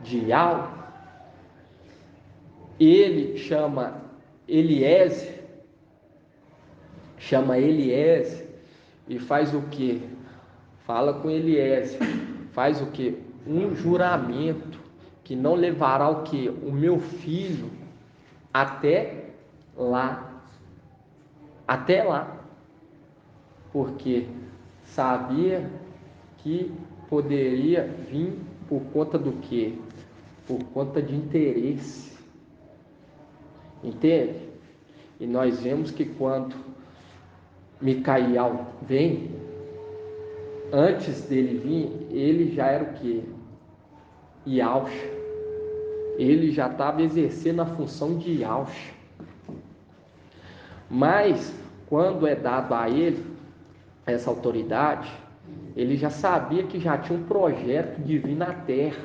A: de Yal, ele chama Eliezer chama Eliézer e faz o quê? Fala com Eliézer, faz o quê? Um juramento que não levará o quê? O meu filho até lá, porque sabia que poderia vir por conta do quê? Por conta de interesse, entende? E nós vemos que quando Micael vem, antes dele vir, ele já era o quê? Yauxa. Ele já estava exercendo a função de Yauxa. Mas, quando é dado a ele essa autoridade, ele já sabia que já tinha um projeto de vir na terra.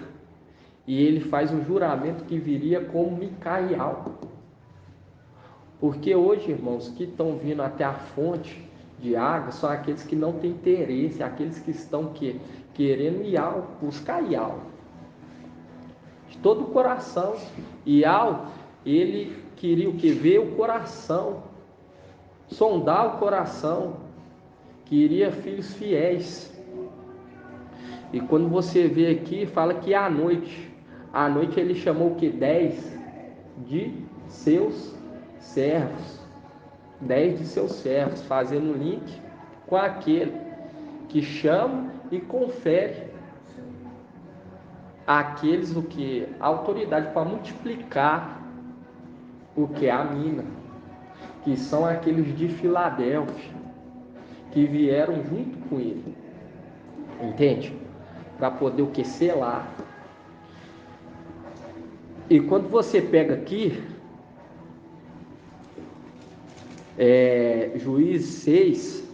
A: E ele faz um juramento que viria como Micael. Porque hoje, irmãos, que estão vindo até a fonte de água são aqueles que não têm interesse, aqueles que estão querendo buscar Ial. De todo o coração. Ial, ele queria o que? Ver o coração, sondar o coração, queria filhos fiéis. E quando você vê aqui, fala que à noite ele chamou o que? 10 de seus servos. 10 de seus servos, fazendo link com aquele que chama e confere àqueles o que? A autoridade para multiplicar o que? A mina, que são aqueles de Filadélfia, que vieram junto com ele, entende? Para poder o que? Selar. E quando você pega aqui, Juízes 6,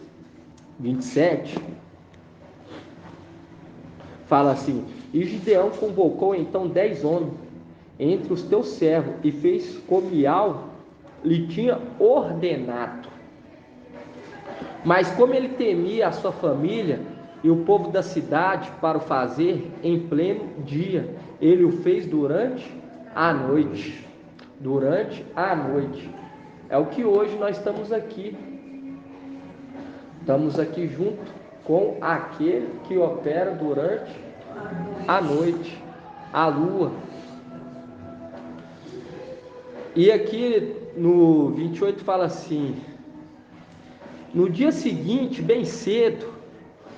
A: 27, fala assim: e Gideão convocou então 10 homens entre os teus servos e fez como Ial lhe tinha ordenado. Mas como ele temia a sua família e o povo da cidade para o fazer em pleno dia, ele o fez durante a noite. Durante a noite. É o que hoje nós estamos aqui. Estamos aqui junto com aquele que opera durante a noite, a lua. E aqui no 28 fala assim: no dia seguinte, bem cedo,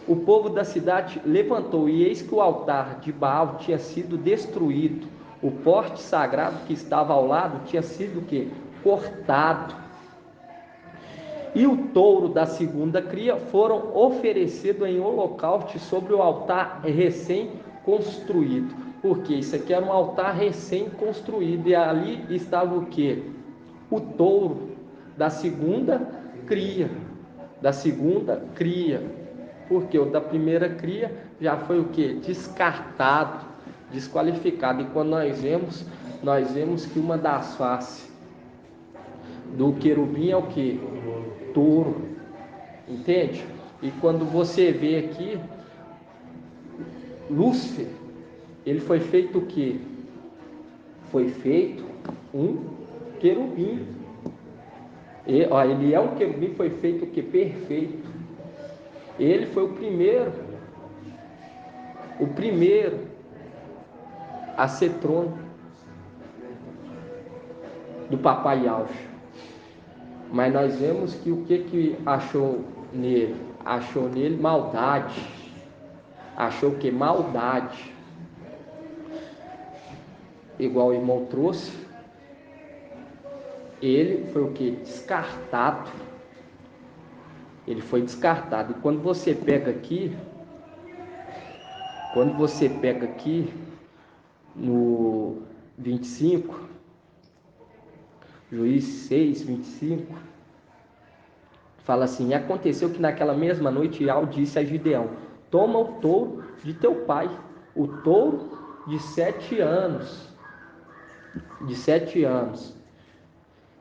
A: o povo da cidade levantou, e eis que o altar de Baal tinha sido destruído. O poste sagrado que estava ao lado tinha sido o quê? Cortado. E o touro da segunda cria foram oferecidos em holocausto sobre o altar recém-construído. Porque isso aqui era um altar recém-construído, e ali estava o quê? O touro da segunda cria. Da segunda cria. Porque o da primeira cria já foi o quê? Descartado, desqualificado. E quando nós vemos que uma das faces do querubim é o quê? Touro, entende? E quando você vê aqui, Lúcifer, ele foi feito o quê? Foi feito um querubim. Ele é um querubim, foi feito o quê? Perfeito. Ele foi o primeiro a ser trono do papai Yauxa. Mas nós vemos que o que achou nele? Achou nele maldade. Achou o que? Maldade. Igual o irmão trouxe. Ele foi o que? Descartado. Ele foi descartado. E quando você pega aqui no 25, Juízes 6, 25, fala assim: e aconteceu que naquela mesma noite Ial disse a Gideão: toma o touro de teu pai, o touro de 7 anos,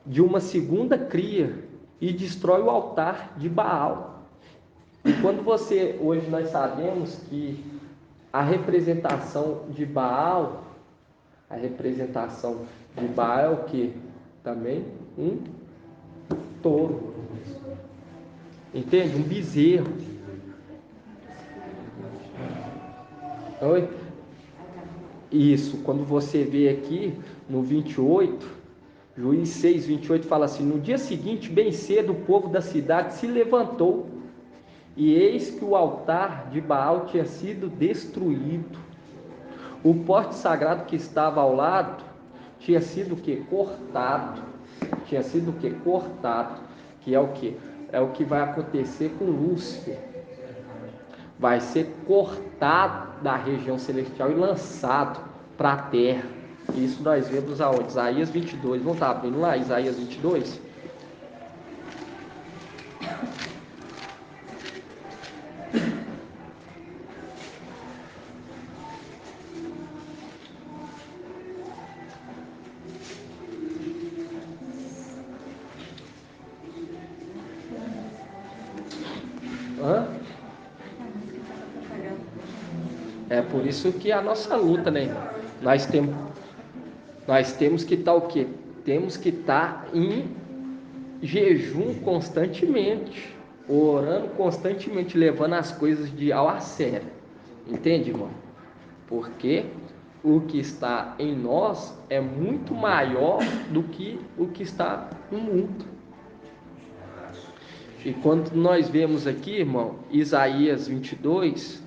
A: de uma segunda cria, e destrói o altar de Baal. E quando hoje nós sabemos que a representação de Baal é o que? Também um touro. Entende? Um bezerro. Oi? Isso, quando você vê aqui no 28, Juiz 6, 28 fala assim: no dia seguinte, bem cedo, o povo da cidade se levantou, e eis que o altar de Baal tinha sido destruído. O poste sagrado que estava ao lado tinha sido o que? Cortado. Tinha sido o que? Cortado. Que é o que? É o que vai acontecer com Lúcifer. Vai ser cortado da região celestial e lançado para a terra. Isso nós vemos aonde? Isaías 22. Vamos estar abrindo lá, Isaías 22? Hã? É por isso que a nossa luta, né? Nós temos que estar o quê? Temos que estar em jejum constantemente, orando constantemente, levando as coisas de ao a sério. Entende, irmão? Porque o que está em nós é muito maior do que o que está no mundo. E quando nós vemos aqui, irmão, Isaías 22,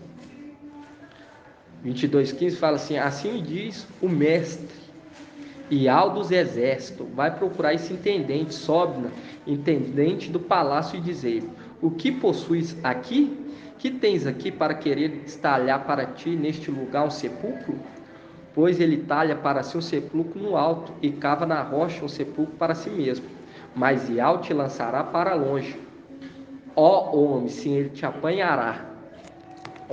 A: 15 fala assim: assim diz o mestre e ao dos exércitos, vai procurar esse intendente, Sobna, intendente do palácio, e dizer: o que possuis aqui? Que tens aqui para querer estalhar para ti neste lugar um sepulcro? Pois ele talha para si um sepulcro no alto e cava na rocha um sepulcro para si mesmo, mas Ial te lançará para longe. Ó homem, sim, ele te apanhará.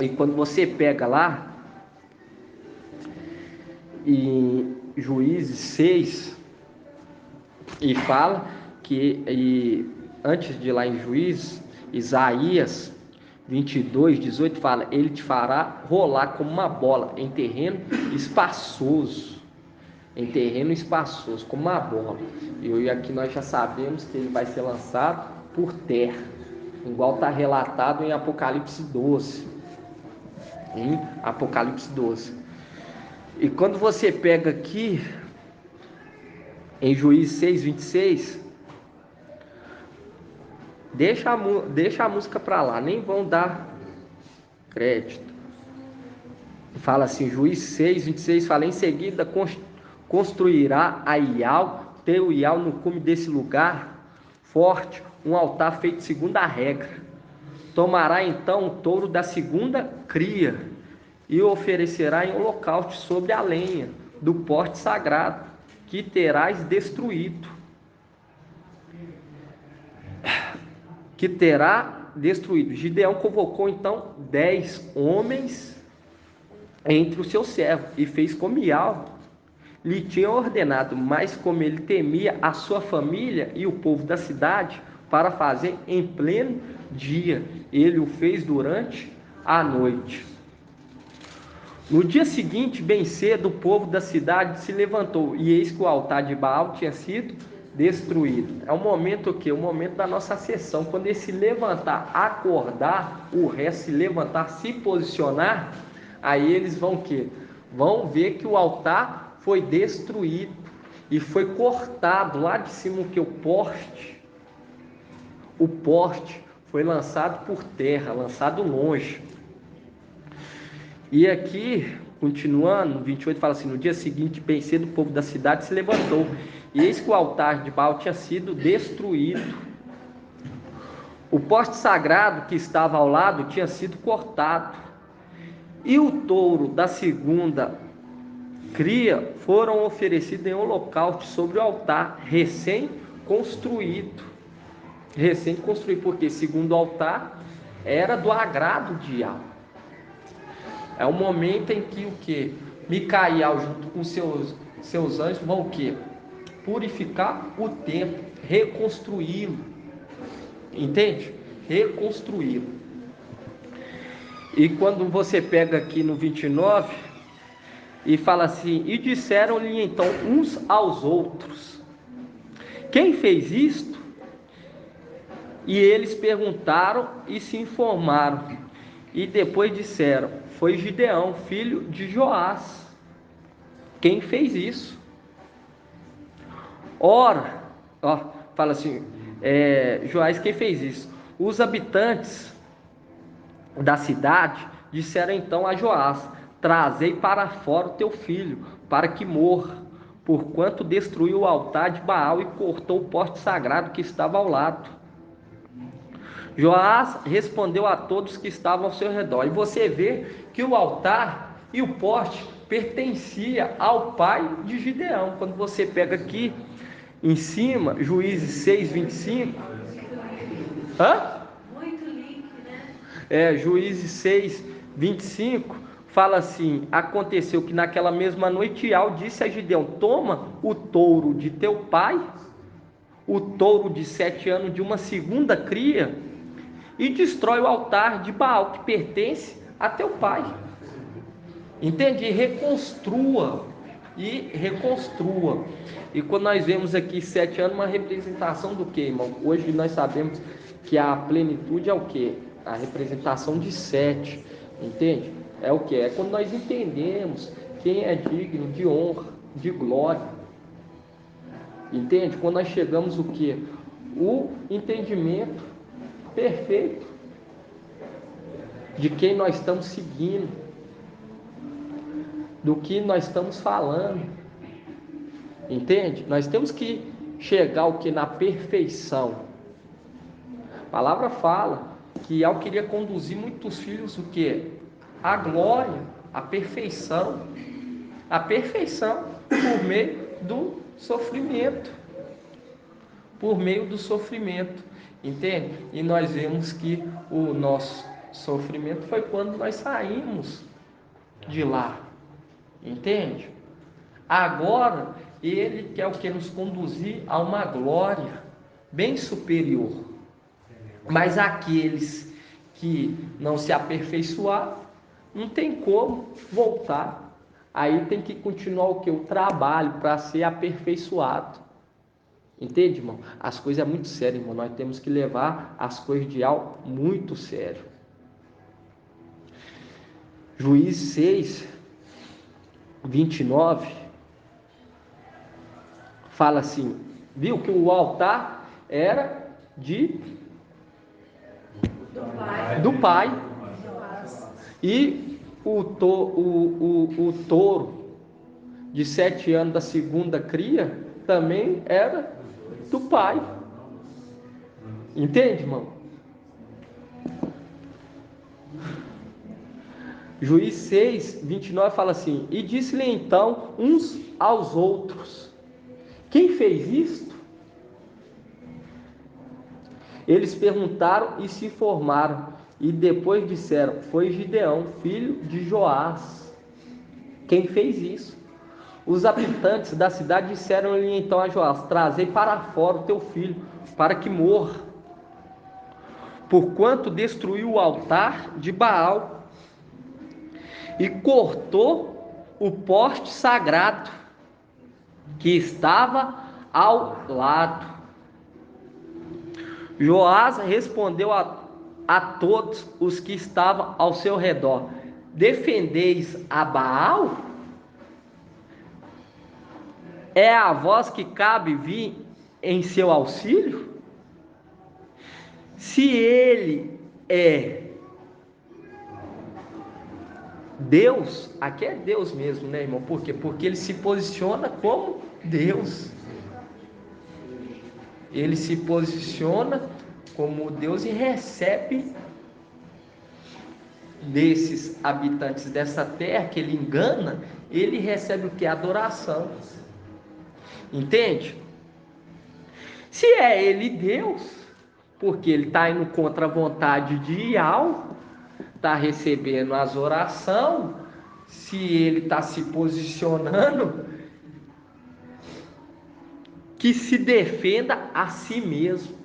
A: E quando você pega lá em Juízes 6 e fala que, antes de ir lá em Juízes, Isaías 22, 18 fala: ele te fará rolar como uma bola em terreno espaçoso. Em terreno espaçoso, como uma bola. E aqui nós já sabemos que ele vai ser lançado por terra, igual está relatado em Apocalipse 12. Em Apocalipse 12. E quando você pega aqui em Juízes 6, 26, deixa a música para lá, nem vão dar crédito. Fala assim, Juízes 6, 26, fala: em seguida construirá a Ial, teu Ial, no cume desse lugar forte, um altar feito segundo a regra. Tomará então o touro da segunda cria e o oferecerá em holocausto sobre a lenha do porte sagrado, que terás destruído. Que terá destruído. Gideão convocou então 10 homens entre os seus servos e fez como Ial lhe tinha ordenado, mas como ele temia a sua família e o povo da cidade, para fazer em pleno dia, ele o fez durante a noite. No dia seguinte, bem cedo, o povo da cidade se levantou, e eis que o altar de Baal tinha sido destruído. É o momento o quê? O momento da nossa sessão, quando ele se levantar, acordar, o resto se levantar, se posicionar, aí eles vão o quê? Vão ver que o altar foi destruído e foi cortado lá de cima, que o poste foi lançado por terra, lançado longe. E aqui, continuando, no 28 fala assim: no dia seguinte, bem cedo, o povo da cidade se levantou, e eis que o altar de Baal tinha sido destruído. O poste sagrado que estava ao lado tinha sido cortado, e o touro da segunda cria foram oferecidos em holocausto sobre o altar recém-construído. Recém-construído, porque segundo o altar era do agrado de Ial. É o momento em que o que? Micael, junto com seus anjos, vão o que? Purificar o templo, reconstruí-lo. Entende? Reconstruí-lo. E quando você pega aqui no 29, e fala assim: e disseram-lhe então uns aos outros: quem fez isto? E eles perguntaram e se informaram. E depois disseram: foi Gideão, filho de Joás, quem fez isso. Ora, ó, fala assim, Joás quem fez isso. Os habitantes da cidade disseram então a Joás: trazei para fora o teu filho, para que morra, porquanto destruiu o altar de Baal e cortou o poste sagrado que estava ao lado. Joás respondeu a todos que estavam ao seu redor. E você vê que o altar e o poste pertencia ao pai de Gideão. Quando você pega aqui em cima, Juízes 6:25.
B: Muito link, né?
A: Juízes 6:25 fala assim: aconteceu que naquela mesma noite Ial disse a Gideão: toma o touro de teu pai, o touro de 7 anos de uma segunda cria, e destrói o altar de Baal que pertence a teu pai. Entende? Reconstrua. E quando nós vemos aqui 7 anos, uma representação do que, irmão? Hoje nós sabemos que a plenitude é o que? A representação de 7. Entende? É o que? É quando nós entendemos quem é digno de honra, de glória. Entende? Quando nós chegamos o que? O entendimento perfeito de quem nós estamos seguindo, do que nós estamos falando. Entende? Nós temos que chegar o que? Na perfeição. A palavra fala que Ial queria conduzir muitos filhos o que? A glória, a perfeição por meio do sofrimento. Por meio do sofrimento. Entende? E nós vemos que o nosso sofrimento foi quando nós saímos de lá. Entende? Agora, ele quer o que? Nos conduzir a uma glória bem superior. Mas aqueles que não se aperfeiçoar, não tem como voltar. Aí tem que continuar o que? O trabalho para ser aperfeiçoado. Entende, irmão? As coisas é muito sério, irmão. Nós temos que levar as coisas de algo muito sério. Juízes 6:29 fala assim: viu que o altar era do pai. E o touro de 7 anos da segunda cria também era do pai. Entende, irmão? Juízes 6:29 fala assim: e disse-lhe então uns aos outros: quem fez isto? Eles perguntaram e se informaram, e depois disseram: foi Gideão, filho de Joás, quem fez isso. Os habitantes da cidade disseram-lhe então a Joás: trazei para fora o teu filho, para que morra, porquanto destruiu o altar de Baal e cortou o poste sagrado que estava ao lado. Joás respondeu a todos os que estavam ao seu redor: defendeis a Baal? É a vós que cabe vir em seu auxílio? Se ele é Deus, aqui é Deus mesmo, né, irmão? Por quê? Porque ele se posiciona como Deus. Ele se posiciona como Deus e recebe desses habitantes dessa terra que ele engana, ele recebe o que? Adoração. Entende? Se é ele Deus, porque ele está indo contra a vontade de Ial, está recebendo as orações, se ele está se posicionando, que se defenda a si mesmo.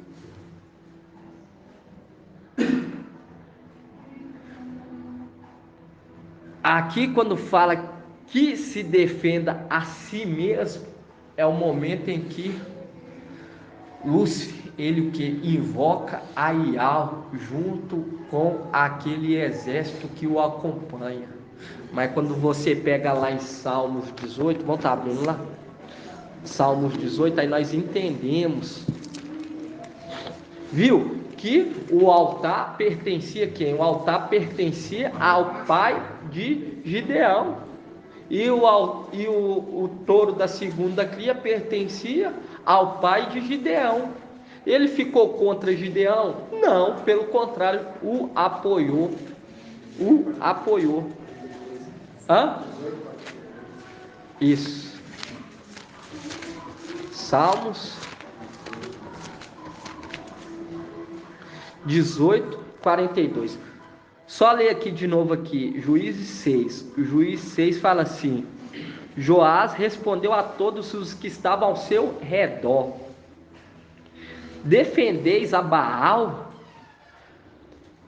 A: Aqui quando fala que se defenda a si mesmo, é o momento em que Lúcifer ele o que? Invoca a Iau junto com aquele exército que o acompanha. Mas quando você pega lá em Salmos 18, vamos estar abrindo lá? Salmos 18, aí nós entendemos, viu? Que o altar pertencia a quem? O altar pertencia ao pai de Gideão. E o touro da segunda cria pertencia ao pai de Gideão. Ele ficou contra Gideão? Não, pelo contrário, o apoiou. O apoiou. Hã? Isso. Salmos 18, 42. Só ler aqui de novo aqui, Juízes 6. O Juízes 6 fala assim: Joás respondeu a todos os que estavam ao seu redor: defendeis a Baal?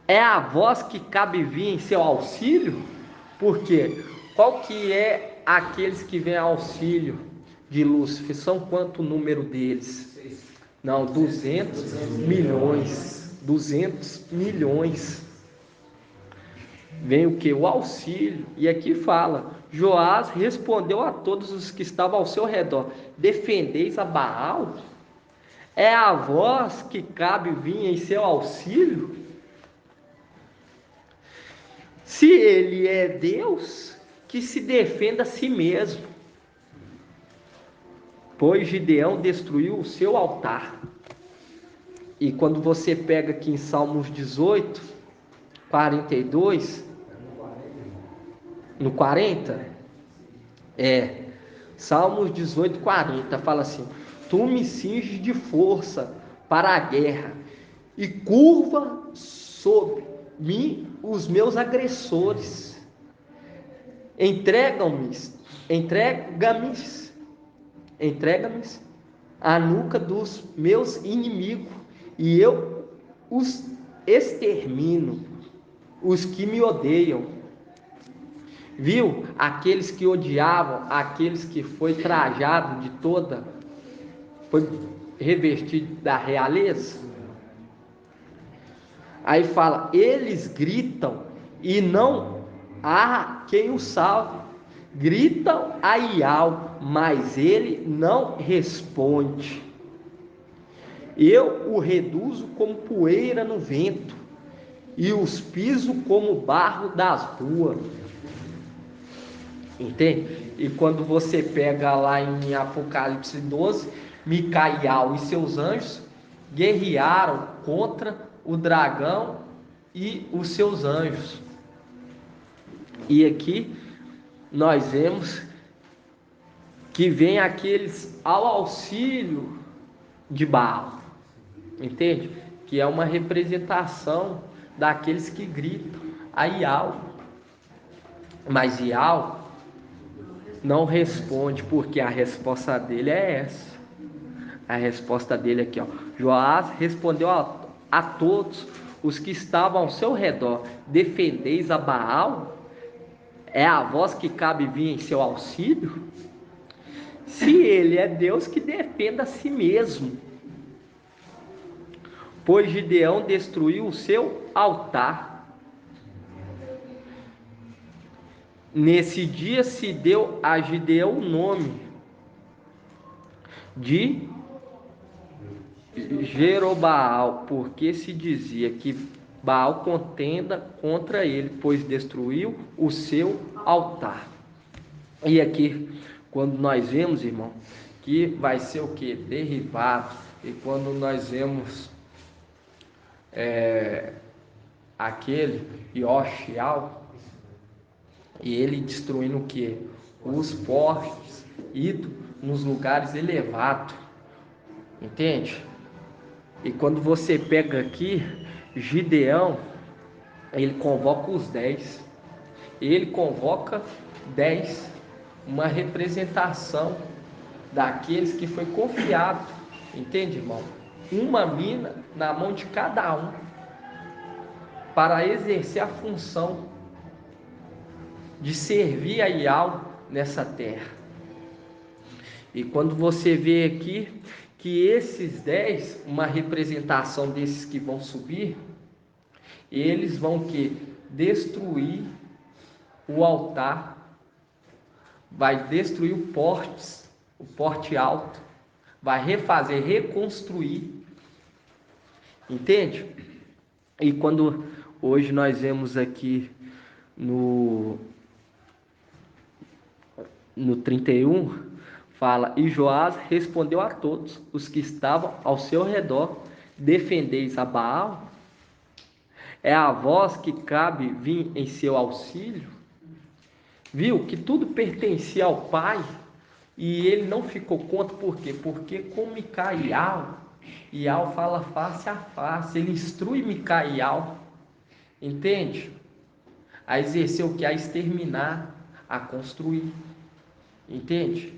A: É a vós que cabe vir em seu auxílio? Porque qual que é aqueles que vêm auxílio de Lúcifer? São quanto o número deles? Não, 200 milhões. 200 milhões. Vem o que? O auxílio. E aqui fala: Joás respondeu a todos os que estavam ao seu redor: defendeis a Baal? É a vós que cabe vir em seu auxílio? Se ele é Deus, que se defenda a si mesmo, pois Gideão destruiu o seu altar. E quando você pega aqui em Salmos 18, 42, no 40, Salmos 18, 40, fala assim: tu me cinges de força para a guerra, e curva sobre mim os meus agressores. Entrega-me a nuca dos meus inimigos, e eu os extermino, os que me odeiam. Viu? Aqueles que odiavam, aqueles que foi trajado de toda, foi revestido da realeza. Aí fala: eles gritam e não há quem o salve. Gritam a Iau, mas ele não responde. Eu o reduzo como poeira no vento, e os piso como barro das ruas. Entende? E quando você pega lá em Apocalipse 12, Micael e seus anjos guerrearam contra o dragão e os seus anjos. E aqui nós vemos que vem aqueles ao auxílio de Baal. Entende? Que é uma representação daqueles que gritam a Iau. Mas Iau não responde, porque a resposta dele é essa. A resposta dele aqui, ó: Joás respondeu a todos os que estavam ao seu redor: defendeis a Baal? É a vós que cabe vir em seu auxílio? Se ele é Deus, que defenda a si mesmo, pois Gideão destruiu o seu altar. Nesse dia se deu a Gideão o nome de Jerobaal, porque se dizia que Baal contenda contra ele, pois destruiu o seu altar. E aqui, quando nós vemos, irmão, que vai ser o que? Derribado. E quando nós vemos aquele Yoshial, e ele destruindo o que? Os postes, indo nos lugares elevados. Entende? E quando você pega aqui, Gideão, ele convoca os 10. Ele convoca 10, uma representação daqueles que foi confiado. Entende, irmão? Uma mina na mão de cada um, para exercer a função de servir a Iau nessa terra. E quando você vê aqui que esses 10, uma representação desses que vão subir, eles vão que destruir o altar, vai destruir o porte alto, vai refazer, reconstruir, entende? E quando hoje nós vemos aqui no 31, fala: e Joás respondeu a todos os que estavam ao seu redor: defendeis a Baal? É a vós que cabe vir em seu auxílio? Viu que tudo pertencia ao pai e ele não ficou contra. Por quê? Porque com Micaial, Ial fala face a face, ele instrui Micaial, entende? A exercer o que? A exterminar, a construir, entende?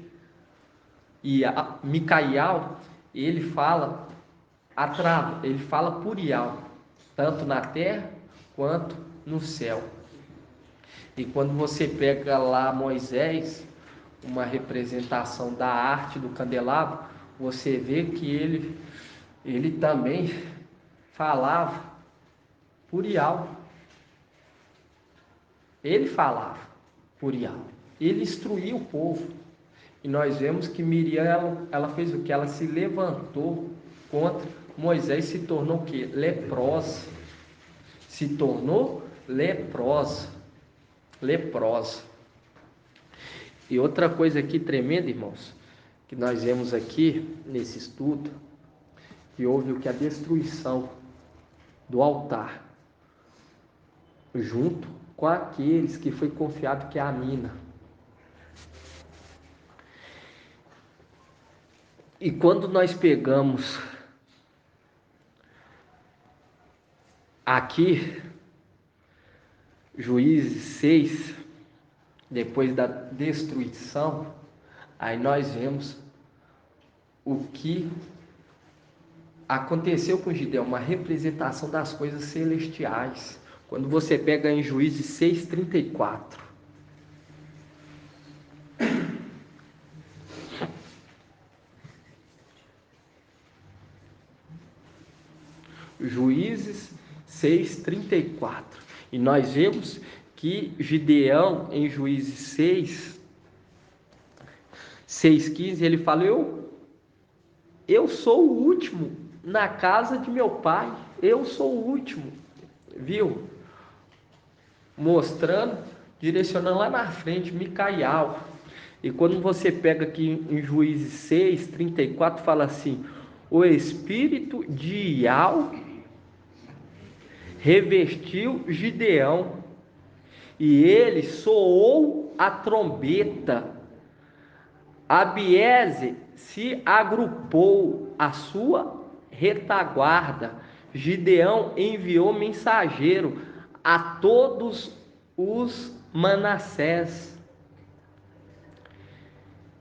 A: E Micaial, ele fala ele fala por Ial, tanto na terra quanto no céu. E quando você pega lá Moisés, uma representação da arte do candelabro, você vê que ele também falava por Ial. Ele falava por Ial. Ele instruía o povo. E nós vemos que Miriam, ela fez o que? Ela se levantou contra Moisés, se tornou o que? Leprosa. Se tornou leprosa. Leprosa. E outra coisa aqui tremenda, irmãos, que nós vemos aqui nesse estudo, que houve o que? A destruição do altar, junto com aqueles que foi confiado, que é a mina. E quando nós pegamos aqui Juízes 6, depois da destruição, aí nós vemos o que aconteceu com Gideão, uma representação das coisas celestiais. Quando você pega em Juízes 6:34, Juízes 6:34, e nós vemos que Gideão, em Juízes 6:15, ele fala: eu sou o último na casa de meu pai, eu sou o último, viu? Mostrando, direcionando lá na frente, Micaial. E quando você pega aqui em Juízes 6:34, fala assim: o espírito de Ial revestiu Gideão, e ele soou a trombeta. Abiezer se agrupou à sua retaguarda. Gideão enviou mensageiro a todos os Manassés,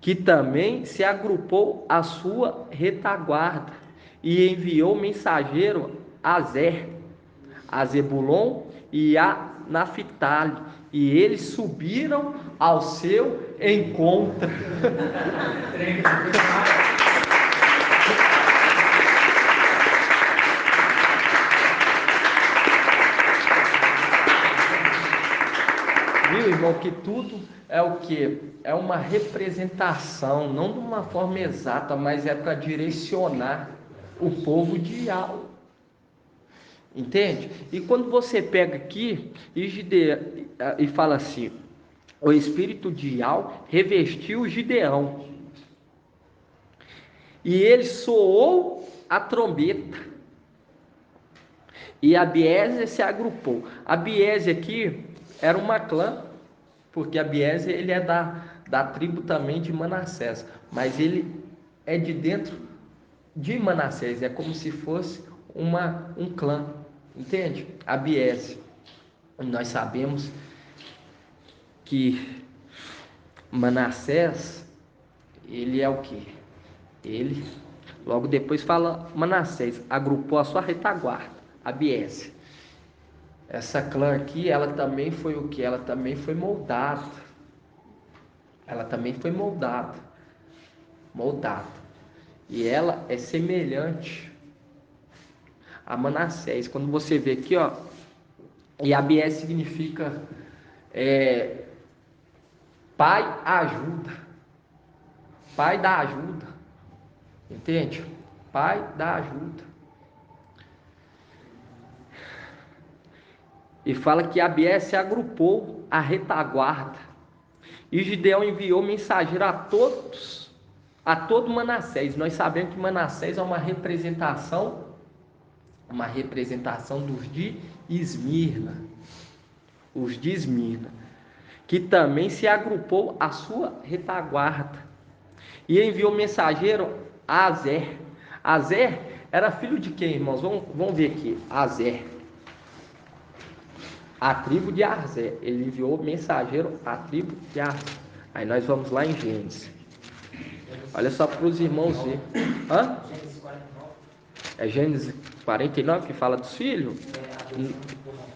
A: que também se agrupou à sua retaguarda, e enviou mensageiro a Zer, a Zebulon e a Naphtali, e eles subiram ao seu encontro. Viu, irmão, que tudo é o que? É uma representação, não de uma forma exata, mas é para direcionar o povo de Ial. Entende? E quando você pega aqui e fala assim: o espírito de Ial revestiu Gideão, e ele soou a trombeta, e Abiezer se agrupou. Abiezer aqui era uma clã, porque Abiezer ele é da tribo também de Manassés, mas ele é de dentro de Manassés, é como se fosse um clã, entende? Abiezer. Nós sabemos que Manassés, ele é o que? Ele, logo depois fala Manassés, agrupou a sua retaguarda, Abiezer. Essa clã aqui, ela também foi o que? Ela também foi moldada. Ela também foi moldada. E ela é semelhante a Manassés. Quando você vê aqui, ó, Iabié significa pai ajuda, pai da ajuda, entende? Pai da ajuda. E fala que Abié se agrupou à retaguarda. E Gideão enviou mensageiro a todo Manassés. Nós sabemos que Manassés é uma representação dos de Esmirna. Os de Esmirna, que também se agrupou à sua retaguarda. E enviou mensageiro a Azer. Azer era filho de quem, irmãos? Vamos ver aqui. Azer, a tribo de Azer. Ele enviou mensageiro à tribo de Azer. Aí nós vamos lá em Gênesis. Olha só para os irmãos verem. Hã? É Gênesis 49 que fala dos filhos?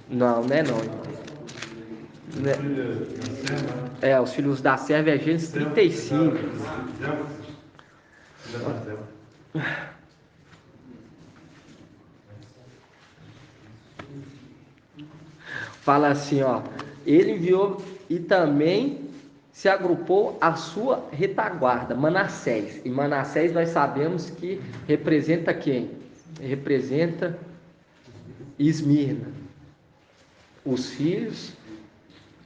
A: Não, não é não, irmão. Os filhos da serva é Gênesis 35. Fala assim, ó. Ele enviou e também se agrupou à sua retaguarda, Manassés. E Manassés nós sabemos que representa quem? Representa Esmirna. Os filhos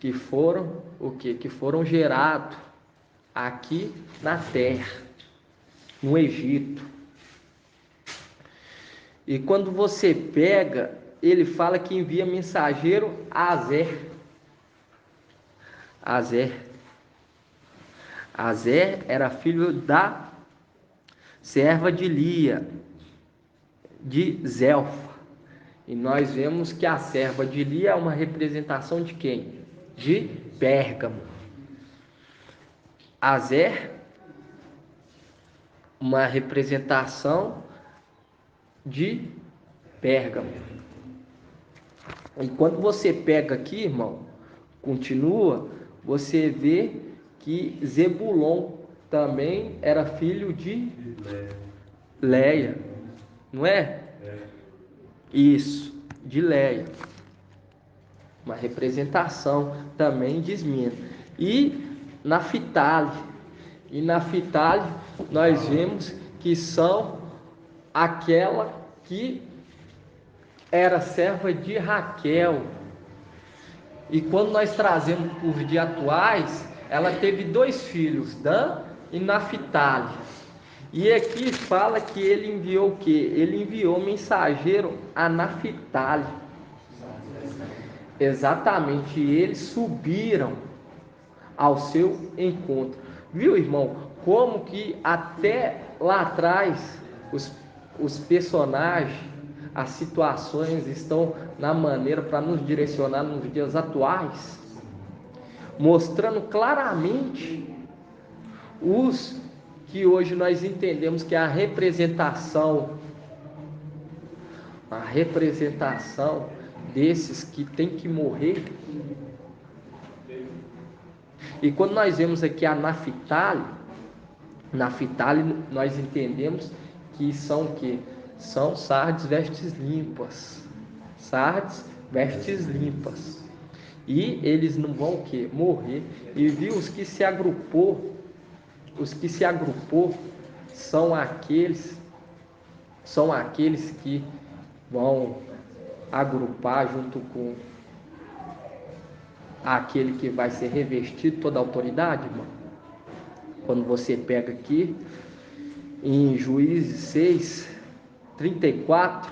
A: que foram o quê? Que foram gerados aqui na terra, no Egito. E quando você pega, ele fala que envia mensageiro a Azer. Azer era filho da serva de Lia, de Zelfa. E nós vemos que a serva de Lia é uma representação de quem? De Pérgamo. Azer, uma representação de Pérgamo. E quando você pega aqui, irmão, continua, você vê que Zebulon também era filho de Leia, não é? Isso, de Leia. Uma representação também de Esmirna. E Naftali. E Naftali nós vemos que são aquela que era serva de Raquel. E quando nós trazemos por dias atuais, ela teve 2 filhos, Dan e Naftali. E aqui fala que ele enviou o quê? Ele enviou mensageiro a Naftali. Exatamente, e eles subiram ao seu encontro. Viu, irmão? Como que até lá atrás os personagens, as situações estão na maneira para nos direcionar nos dias atuais, mostrando claramente os que hoje nós entendemos que é a representação desses que tem que morrer. E quando nós vemos aqui a Naftali nós entendemos que são o quê? São sardes, vestes limpas. Sardes, vestes limpas. E eles não vão o quê? Morrer. E viu os que se agrupou são aqueles que vão agrupar junto com aquele que vai ser revestido toda a autoridade, irmão. Quando você pega aqui em Juízes 6, 34,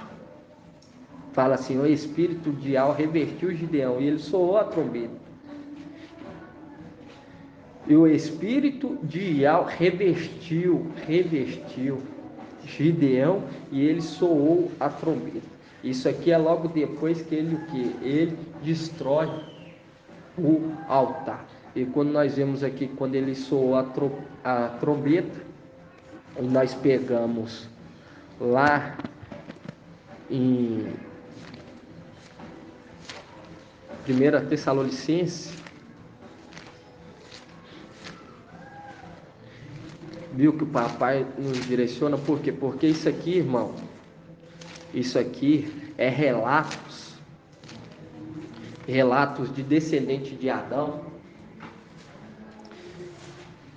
A: fala assim: o espírito de Ial revestiu Gideão, e ele soou a trombeta. E o espírito de Ial revestiu Gideão, e ele soou a trombeta. Isso aqui é logo depois que ele destrói o altar. E quando nós vemos aqui, quando ele soou a trombeta, e nós pegamos lá em 1 Tessalonicenses Viu que o papai nos direciona? Por quê? Porque isso aqui, irmão, isso aqui é relatos de descendente de Adão,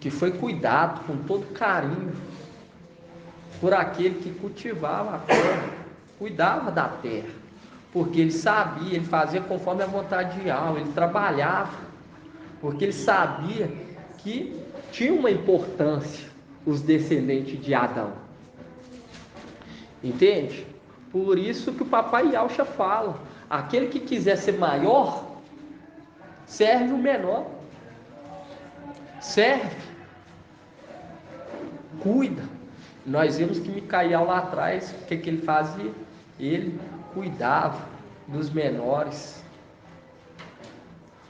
A: que foi cuidado com todo carinho por aquele que cultivava a terra, cuidava da terra, porque ele sabia, ele fazia conforme a vontade de Alma, ele trabalhava, porque ele sabia que tinha uma importância os descendentes de Adão, entende? Por isso que o papai Yalcha fala, aquele que quiser ser maior, serve o menor, serve, cuida. Nós vimos que Micael lá atrás, o que ele fazia? Ele cuidava dos menores.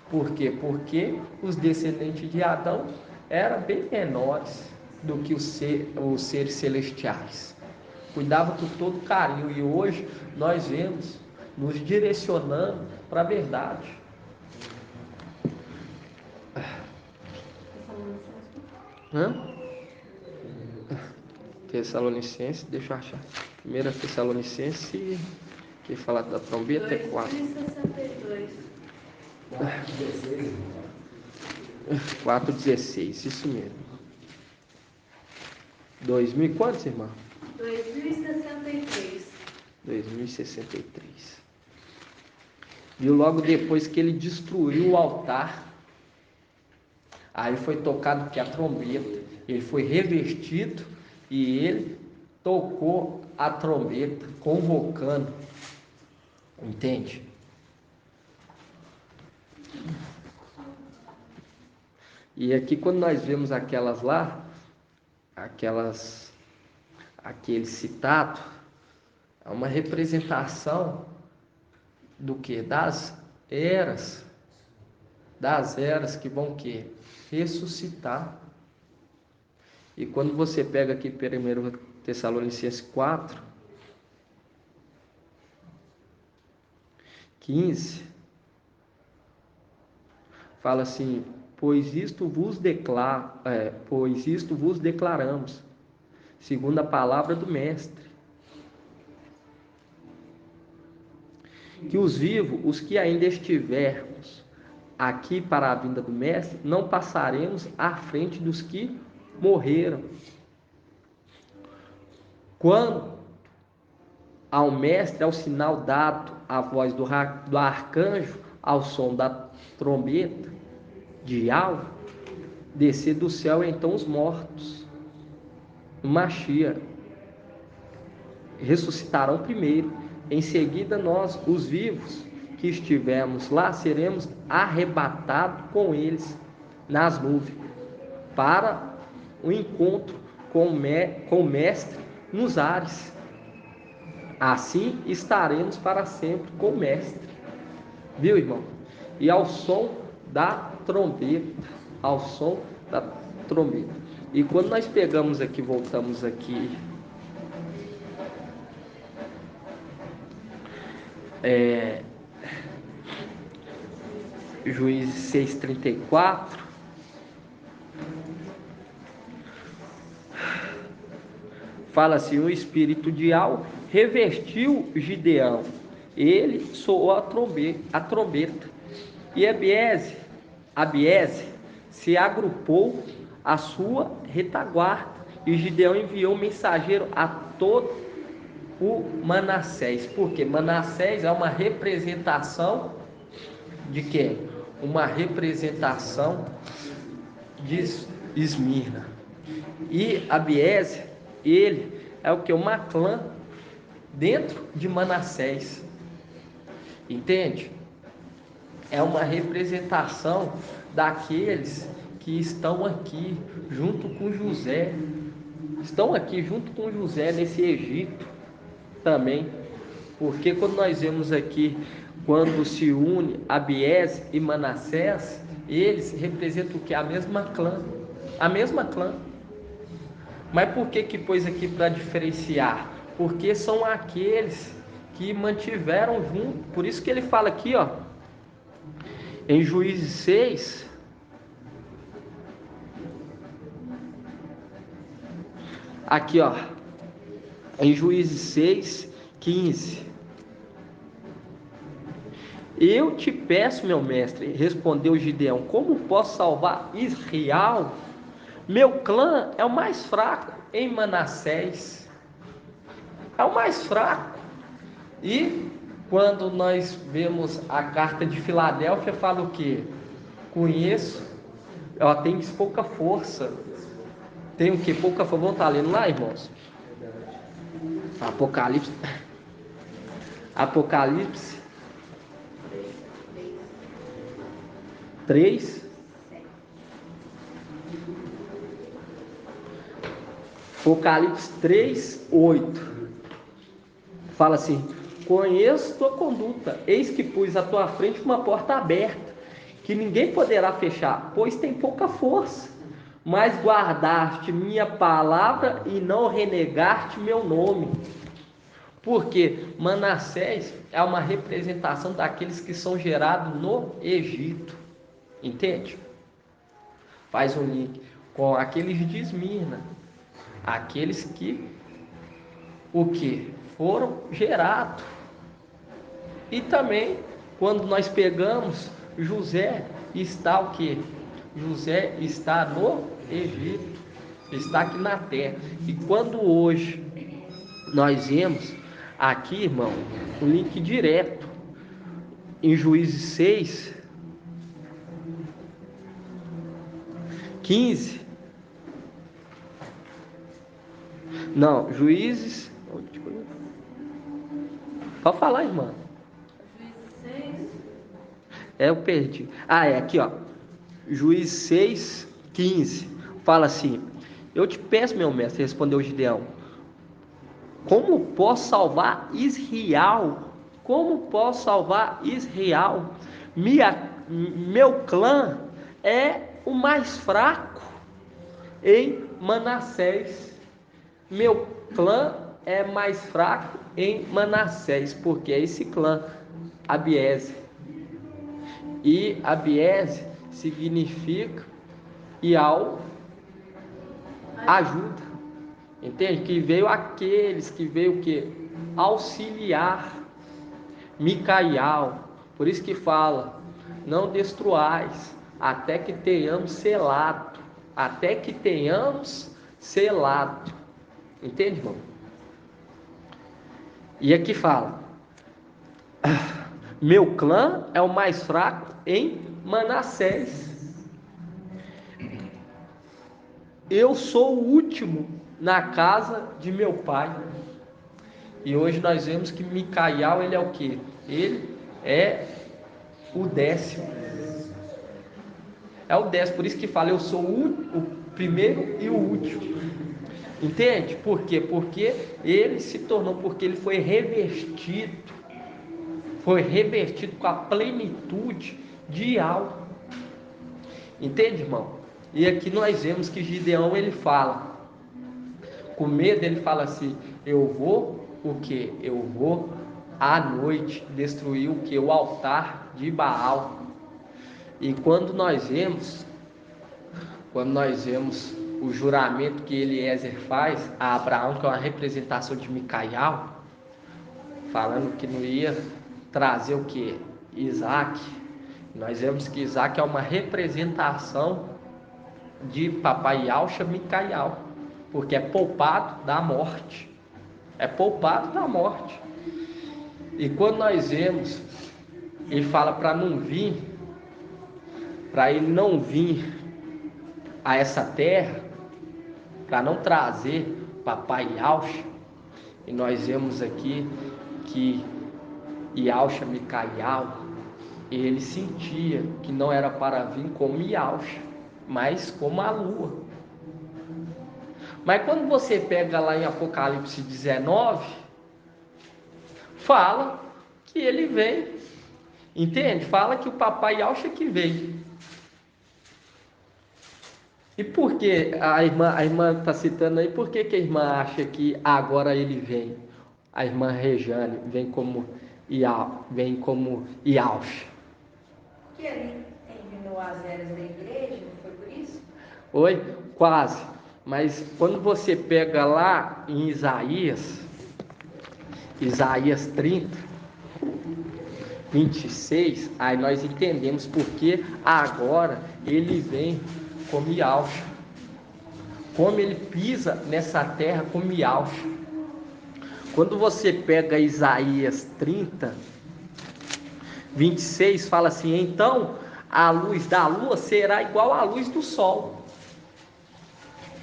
A: Por quê? Porque os descendentes de Adão eram bem menores do que os seres celestiais. Cuidava com todo carinho. E hoje nós vemos nos direcionando para a verdade. Tessalonicenses, deixa eu achar. 1 Tessalonicenses, que fala da trombeta, é 4. 4,16, isso mesmo. 2000 e quantos, irmão?
B: 2063.
A: 2063. Viu logo depois que ele destruiu o altar. Aí foi tocado que a trombeta. Ele foi revestido e ele tocou a trombeta, convocando. Entende? E aqui quando nós vemos aquelas lá, aquele citado, é uma representação do que? Das eras que vão que? Ressuscitar. E quando você pega aqui 1 Tessalonicenses 4, 15, fala assim, pois isto vos declaramos, segundo a palavra do Mestre, que os vivos, os que ainda estivermos aqui para a vinda do Mestre, não passaremos à frente dos que morreram. Quando ao Mestre, ao sinal dado, a voz do arcanjo, ao som da trombeta de alvo, descer do céu então os mortos, Mashiach, ressuscitarão primeiro. Em seguida nós, os vivos que estivermos lá, seremos arrebatados com eles nas nuvens, para o encontro com o Mestre nos ares. Assim estaremos para sempre com o Mestre. Viu, irmão? E ao som da trombeta, ao som da trombeta. E quando nós pegamos aqui, voltamos aqui, Juízes 6:34, fala assim, o espírito de Al revestiu Gideão, ele soou a trombeta, e Abiese se agrupou à sua retaguarda, e Gideão enviou um mensageiro a todo o Manassés, porque Manassés é uma representação de quem? Uma representação de Esmirna. E Abiese, ele é o que? Uma clã dentro de Manassés. Entende? É uma representação daqueles que estão aqui junto com José. Estão aqui junto com José nesse Egito também. Porque quando nós vemos aqui, quando se une Abiese e Manassés, eles representam o que? A mesma clã. A mesma clã. Mas por que pôs aqui para diferenciar? Porque são aqueles que mantiveram junto. Por isso que ele fala aqui, ó, em Juízes 6, Aqui, ó, em Juízes 6, 15. Eu te peço, meu mestre, respondeu Gideão, como posso salvar Israel? Meu clã é o mais fraco em Manassés. É o mais fraco. E quando nós vemos a carta de Filadélfia, fala o quê? Conheço, ela tem pouca força. Tem o quê? Pouca força. Vamos estar lendo lá, irmãos? Apocalipse. Apocalipse 3. Apocalipse 3, 8. Fala assim: conheço tua conduta, eis que pus à tua frente uma porta aberta, que ninguém poderá fechar, pois tem pouca força. Mas guardaste minha palavra e não renegaste meu nome. Porque Manassés é uma representação daqueles que são gerados no Egito. Entende? Faz um link com aqueles de Esmirna. Aqueles que o que? Foram gerados. E também, quando nós pegamos, José está o que? José está no Egito. Está aqui na terra. E quando hoje nós vemos aqui, irmão, um link direto em Juízes 6, 15. Não, Juízes. Pode falar, irmã.
B: Juízes 6.
A: Eu perdi. É aqui, ó. Juízes 6, 15. Fala assim: eu te peço, meu mestre, respondeu Gideão, como posso salvar Israel? Como posso salvar Israel? Meu clã é o mais fraco em Manassés. Meu clã é mais fraco em Manassés, porque é esse clã, Abiese. E Abiese significa Ial ajuda. Entende? Que veio aqueles que veio o quê? Auxiliar Micaial. Por isso que fala: não destruais, até que tenhamos selado. Até que tenhamos selado. Entende, irmão? E aqui fala: meu clã é o mais fraco em Manassés. Eu sou o último na casa de meu pai. E hoje nós vemos que Micaial, ele é o quê? Ele é o 10º. É o 10º, por isso que fala: eu sou o primeiro e o último. Entende? Por quê? Porque ele se tornou, porque ele foi revestido com a plenitude de algo. Entende, irmão? E aqui nós vemos que Gideão, ele fala, com medo, ele fala assim: eu vou o que? Eu vou à noite destruir o que? O altar de Baal. E quando nós vemos o juramento que Eliezer faz a Abraão, que é uma representação de Micaial, falando que não ia trazer o que? Isaac. Nós vemos que Isaac é uma representação de papai Yalcha Micaial, porque é poupado da morte. É poupado da morte. E quando nós vemos, ele fala para ele não vir a essa terra, para não trazer papai Yalcha. E nós vemos aqui que Yalcha Micaial, ele sentia que não era para vir como Yalcha, mas como a lua. Mas quando você pega lá em Apocalipse 19, fala que ele vem. Entende? Fala que o papai Yalcha que veio. E por que a irmã está citando aí, por que a irmã acha que agora ele vem? A irmã Rejane vem como Yalcha.
C: Que ele eliminou as eras da igreja, não foi por isso?
A: Oi? Quase. Mas quando você pega lá em Isaías 30, 26, aí nós entendemos porque agora ele vem como Yahshua. Como ele pisa nessa terra como Yahshua. Quando você pega Isaías 30, 26, fala assim: então a luz da lua será igual à luz do sol.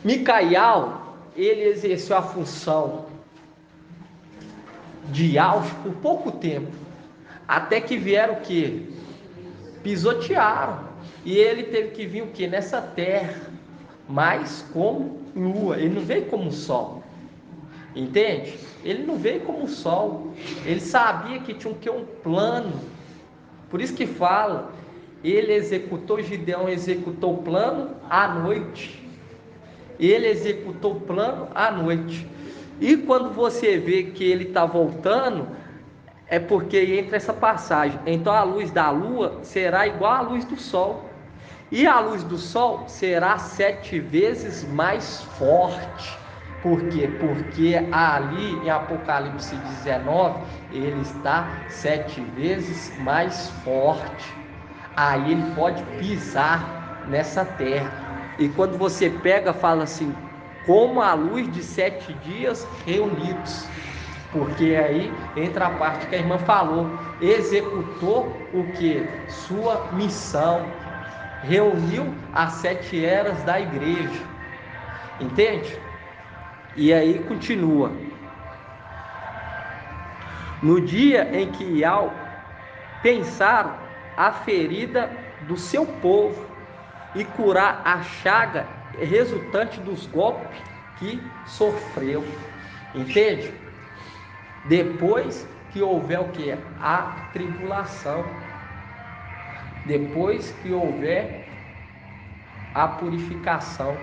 A: Micael, ele exerceu a função de Yahshua por pouco tempo, até que vieram o que? Pisotearam. E ele teve que vir o que? Nessa terra, mas como lua, ele não veio como sol. Entende? Ele não veio como sol. Ele sabia que tinha um plano. Por isso que fala, ele executou, Gideão executou o plano à noite. Ele executou o plano à noite. E quando você vê que ele está voltando, é porque entra essa passagem. Então a luz da lua será igual à luz do sol. E a luz do sol será 7 vezes mais forte. Por quê? Porque ali em Apocalipse 19, ele está 7 vezes mais forte. Aí ele pode pisar nessa terra. E quando você pega, fala assim, como a luz de 7 dias reunidos. Porque aí entra a parte que a irmã falou, executou o que? Sua missão. Reuniu as 7 eras da igreja. Entende? E aí continua. No dia em que Iau pensaram a ferida do seu povo e curar a chaga resultante dos golpes que sofreu. Entende? Depois que houver o que? A tribulação. Depois que houver a purificação.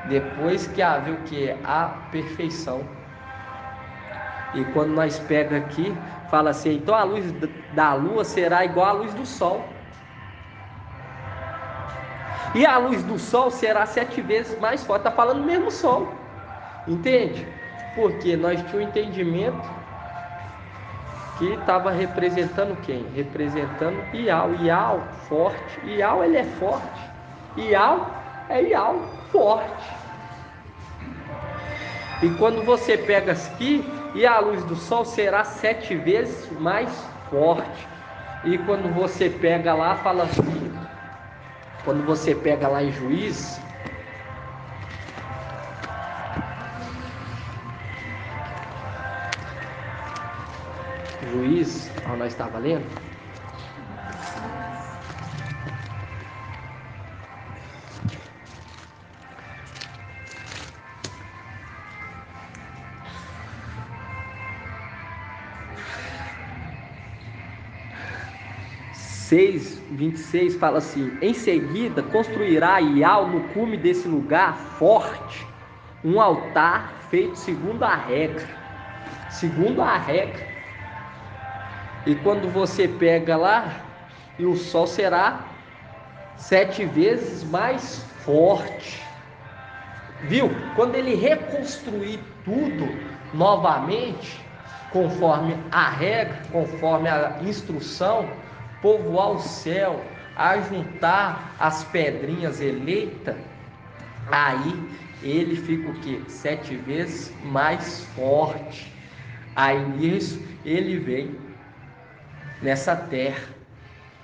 A: Depois que haver o que? A perfeição. E quando nós pega aqui, fala assim, então a luz da lua será igual à luz do sol. E a luz do sol será 7 vezes mais forte. Está falando mesmo sol. Entende? Porque nós tínhamos um entendimento que estava representando quem? Representando Iau. Iau forte. Iau ele é forte. Iau é Iau forte. E quando você pega aqui, e a luz do sol será 7 vezes mais forte. E quando você pega lá, fala assim, quando você pega lá em Juízes, onde nós estávamos lendo, Juízes 26 fala assim: em seguida construirá Iau no cume desse lugar forte um altar feito segundo a regra. Segundo a regra. E quando você pega lá, e o sol será 7 vezes mais forte. Viu? Quando ele reconstruir tudo novamente, conforme a regra, conforme a instrução, povoar o céu, ajuntar as pedrinhas eleitas, aí ele fica o que? 7 vezes mais forte. Aí nisso ele vem nessa terra,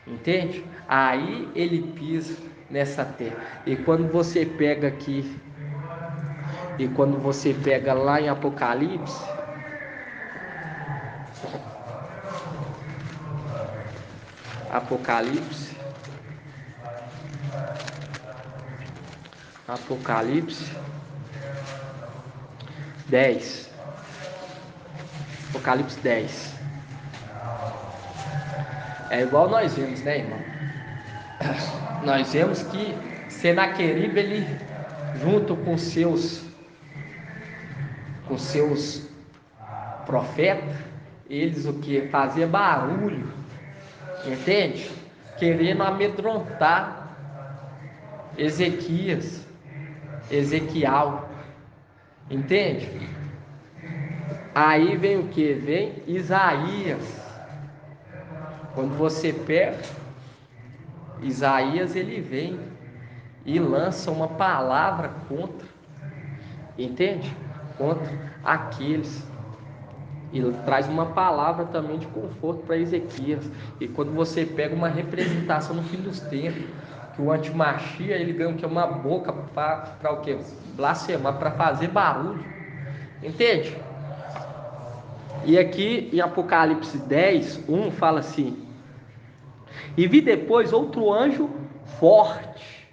A: entende? Aí ele pisa nessa terra. E quando você pega aqui, e quando você pega lá em Apocalipse, Apocalipse 10. Apocalipse 10. É igual nós vemos, né, irmão? Nós vemos que Senaqueribe, ele junto com seus profetas, eles o que? Fazia barulho, entende? Querendo amedrontar Ezequias. Ezequiel, entende? Aí vem o que? Vem Isaías. Quando você pega Isaías, ele vem e lança uma palavra contra, entende? Contra aqueles. Ele traz uma palavra também de conforto para Ezequias. E quando você pega uma representação no fim dos tempos, que o antimachia, ele ganha o que? Uma boca para o que? Blasfemar, para fazer barulho, entende? E aqui em Apocalipse 10, 1 fala assim: e vi depois outro anjo forte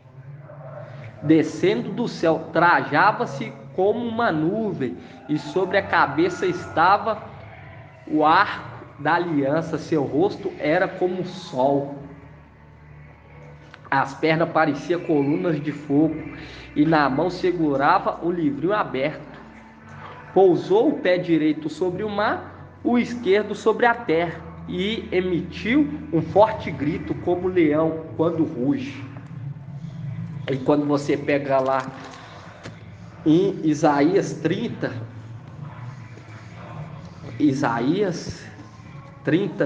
A: descendo do céu, trajava-se como uma nuvem, e sobre a cabeça estava o arco da aliança, seu rosto era como o sol, as pernas pareciam colunas de fogo, e na mão segurava o livrinho aberto. Pousou o pé direito sobre o mar, o esquerdo sobre a terra, e emitiu um forte grito como leão quando ruge. E quando você pega lá em Isaías 30,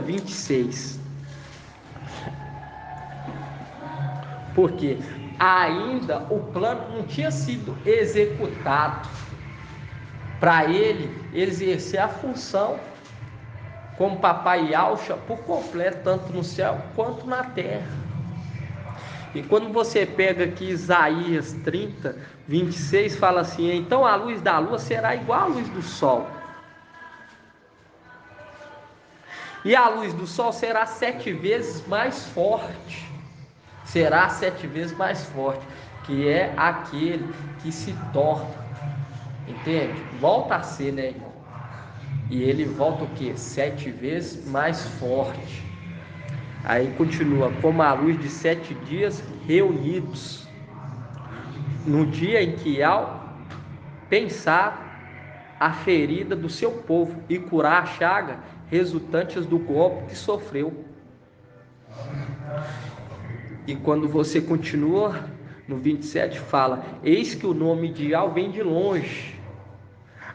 A: 26. Porque ainda o plano não tinha sido executado para ele exercer a função como papai Yahshua por completo, tanto no céu quanto na terra. E quando você pega aqui Isaías 30, 26, fala assim: então a luz da lua será igual à luz do sol, e a luz do sol será 7 vezes mais forte. Será 7 vezes mais forte, que é aquele que se torna, entende? Volta a ser, né, irmão? E ele volta o que? 7 vezes mais forte. Aí continua: como a luz de 7 dias reunidos, no dia em que ao pensar a ferida do seu povo e curar a chaga resultantes do golpe que sofreu. E quando você continua no 27, fala: eis que o nome de Yahweh vem de longe,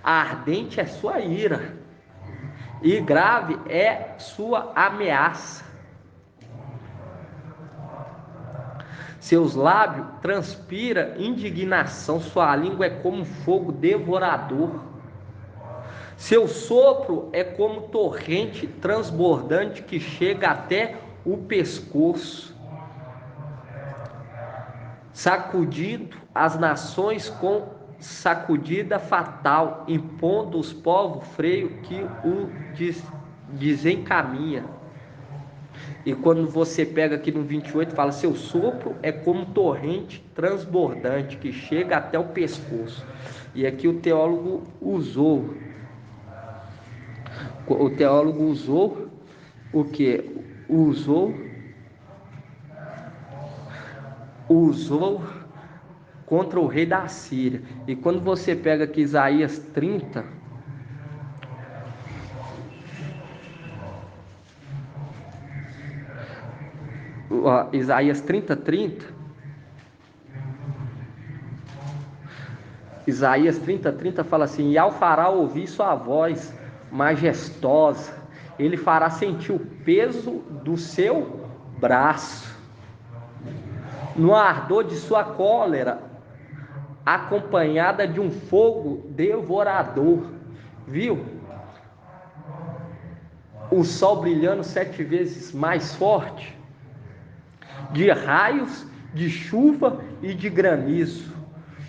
A: ardente é sua ira, e grave é sua ameaça. Seus lábios transpira indignação, sua língua é como fogo devorador. Seu sopro é como torrente transbordante que chega até o pescoço, sacudindo as nações com sacudida fatal, impondo os povos freio que o desencaminha. E quando você pega aqui no 28, fala: seu sopro é como torrente transbordante que chega até o pescoço. E aqui o teólogo usou o que? Usou contra o rei da Síria. E quando você pega aqui Isaías 30, Isaías 30, 30, Isaías 30, 30 fala assim: e ao fará ouvir sua voz majestosa, ele fará sentir o peso do seu braço, no ardor de sua cólera, acompanhada de um fogo devorador. Viu? O sol brilhando 7 vezes mais forte, de raios, de chuva e de granizo.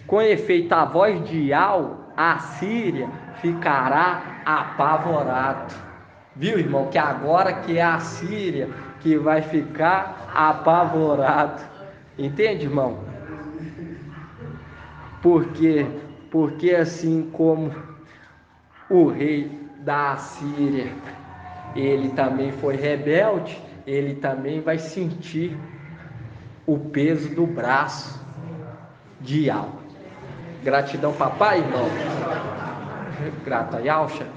A: Com efeito, a voz de Yahweh, a Síria ficará apavorado. Viu, irmão? Que agora que é a Síria que vai ficar apavorado. Entende, irmão? Porque assim como o rei da Síria, ele também foi rebelde, ele também vai sentir o peso do braço de Yahweh. Gratidão, papai, irmão. Grato a Yahshua.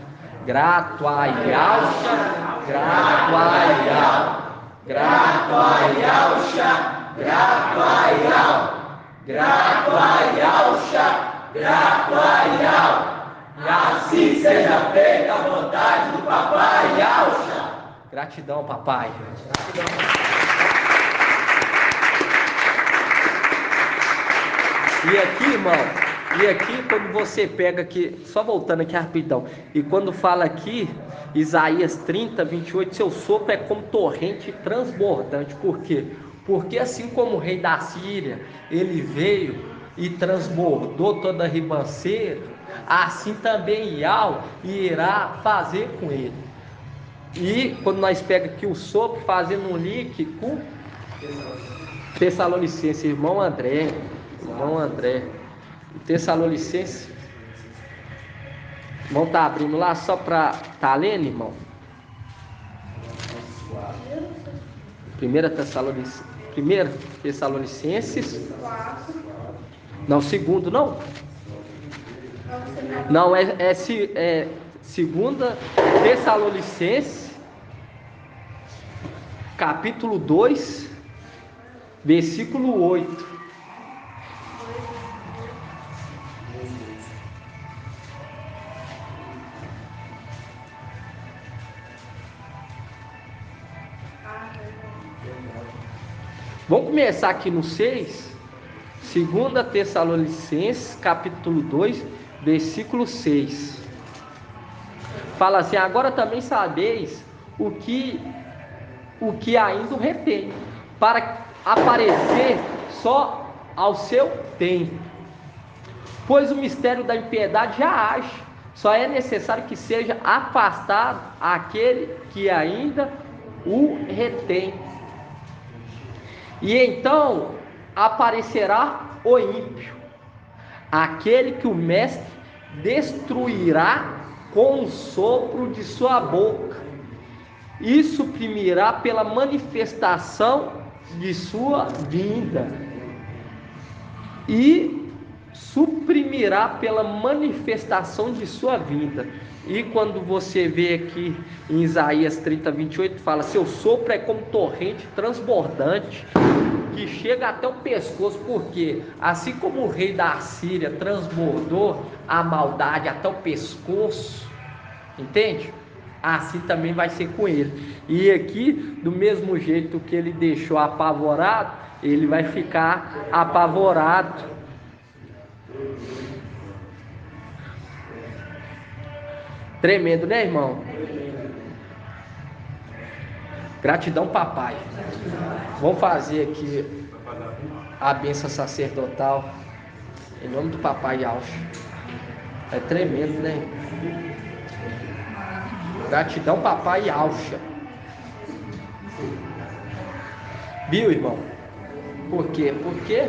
A: Grato a Yahshua. Grato a Yahshua. Grato a Yahshua. Grato a Yahshua. grato a Yahusha, grato a Yah. E assim seja feita a vontade do papai Yahusha. Gratidão, papai. Gratidão. E aqui, irmão, quando você pega aqui, só voltando aqui rapidão, e quando fala aqui, Isaías 30, 28, seu sopro é como torrente transbordante. Por quê? Porque assim como o rei da Síria, ele veio e transbordou toda a ribanceira, assim também Yahweh irá fazer com ele. E quando nós pega aqui o sopro, fazendo um link com Tessalonicenses, irmão André, Tessalonicenses, irmão tá abrindo lá só para tá lendo, irmão? 1 Tessalonicenses, não, segundo não? Não, é 2 Tessalonicenses, capítulo 2, versículo 8. Vamos começar aqui no 6, 2 Tessalonicenses, capítulo 2, versículo 6. Fala assim: agora também sabeis o que ainda o retém, para aparecer só ao seu tempo. Pois o mistério da impiedade já age, só é necessário que seja afastado aquele que ainda o retém. E então aparecerá o ímpio, aquele que o mestre destruirá com o sopro de sua boca, e suprimirá pela manifestação de sua vinda. E quando você vê aqui em Isaías 30, 28, fala: seu sopro é como torrente transbordante, que chega até o pescoço, porque assim como o rei da Síria transbordou a maldade até o pescoço, entende? Assim também vai ser com ele. E aqui, do mesmo jeito que ele deixou apavorado, ele vai ficar apavorado. Tremendo, né, irmão? Gratidão, papai. Vamos fazer aqui a bênção sacerdotal em nome do papai Yahusha. É tremendo, né? Gratidão, papai Yahusha. Viu, irmão? Por quê? Porque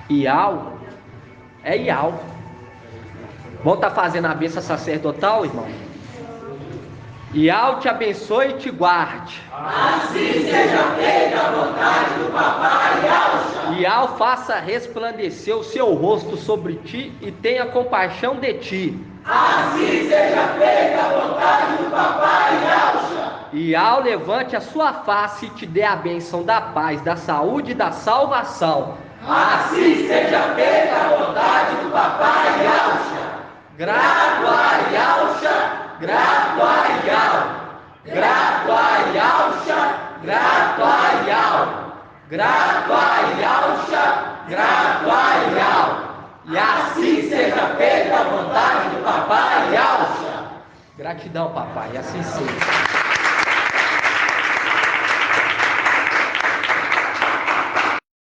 A: Yahweh é Yahweh. Vamos estar fazendo a bênção sacerdotal, irmão? Yahweh te abençoe e te guarde.
C: Assim seja feita a vontade do papai Yahusha.
A: Yahweh faça resplandecer o seu rosto sobre ti e tenha compaixão de ti.
C: Assim seja feita a vontade do papai Yahusha.
A: Yahweh levante a sua face e te dê a bênção da paz, da saúde e da salvação.
C: Assim seja feita a vontade do papai Yahusha.
A: Grato a Yahusha, grato a Yahweh, grato a Yahusha, grato a Yahweh, grato a Yahusha, grato a Yahweh. E assim seja feita a vontade do papai Yahusha. Gratidão, papai, e assim seja.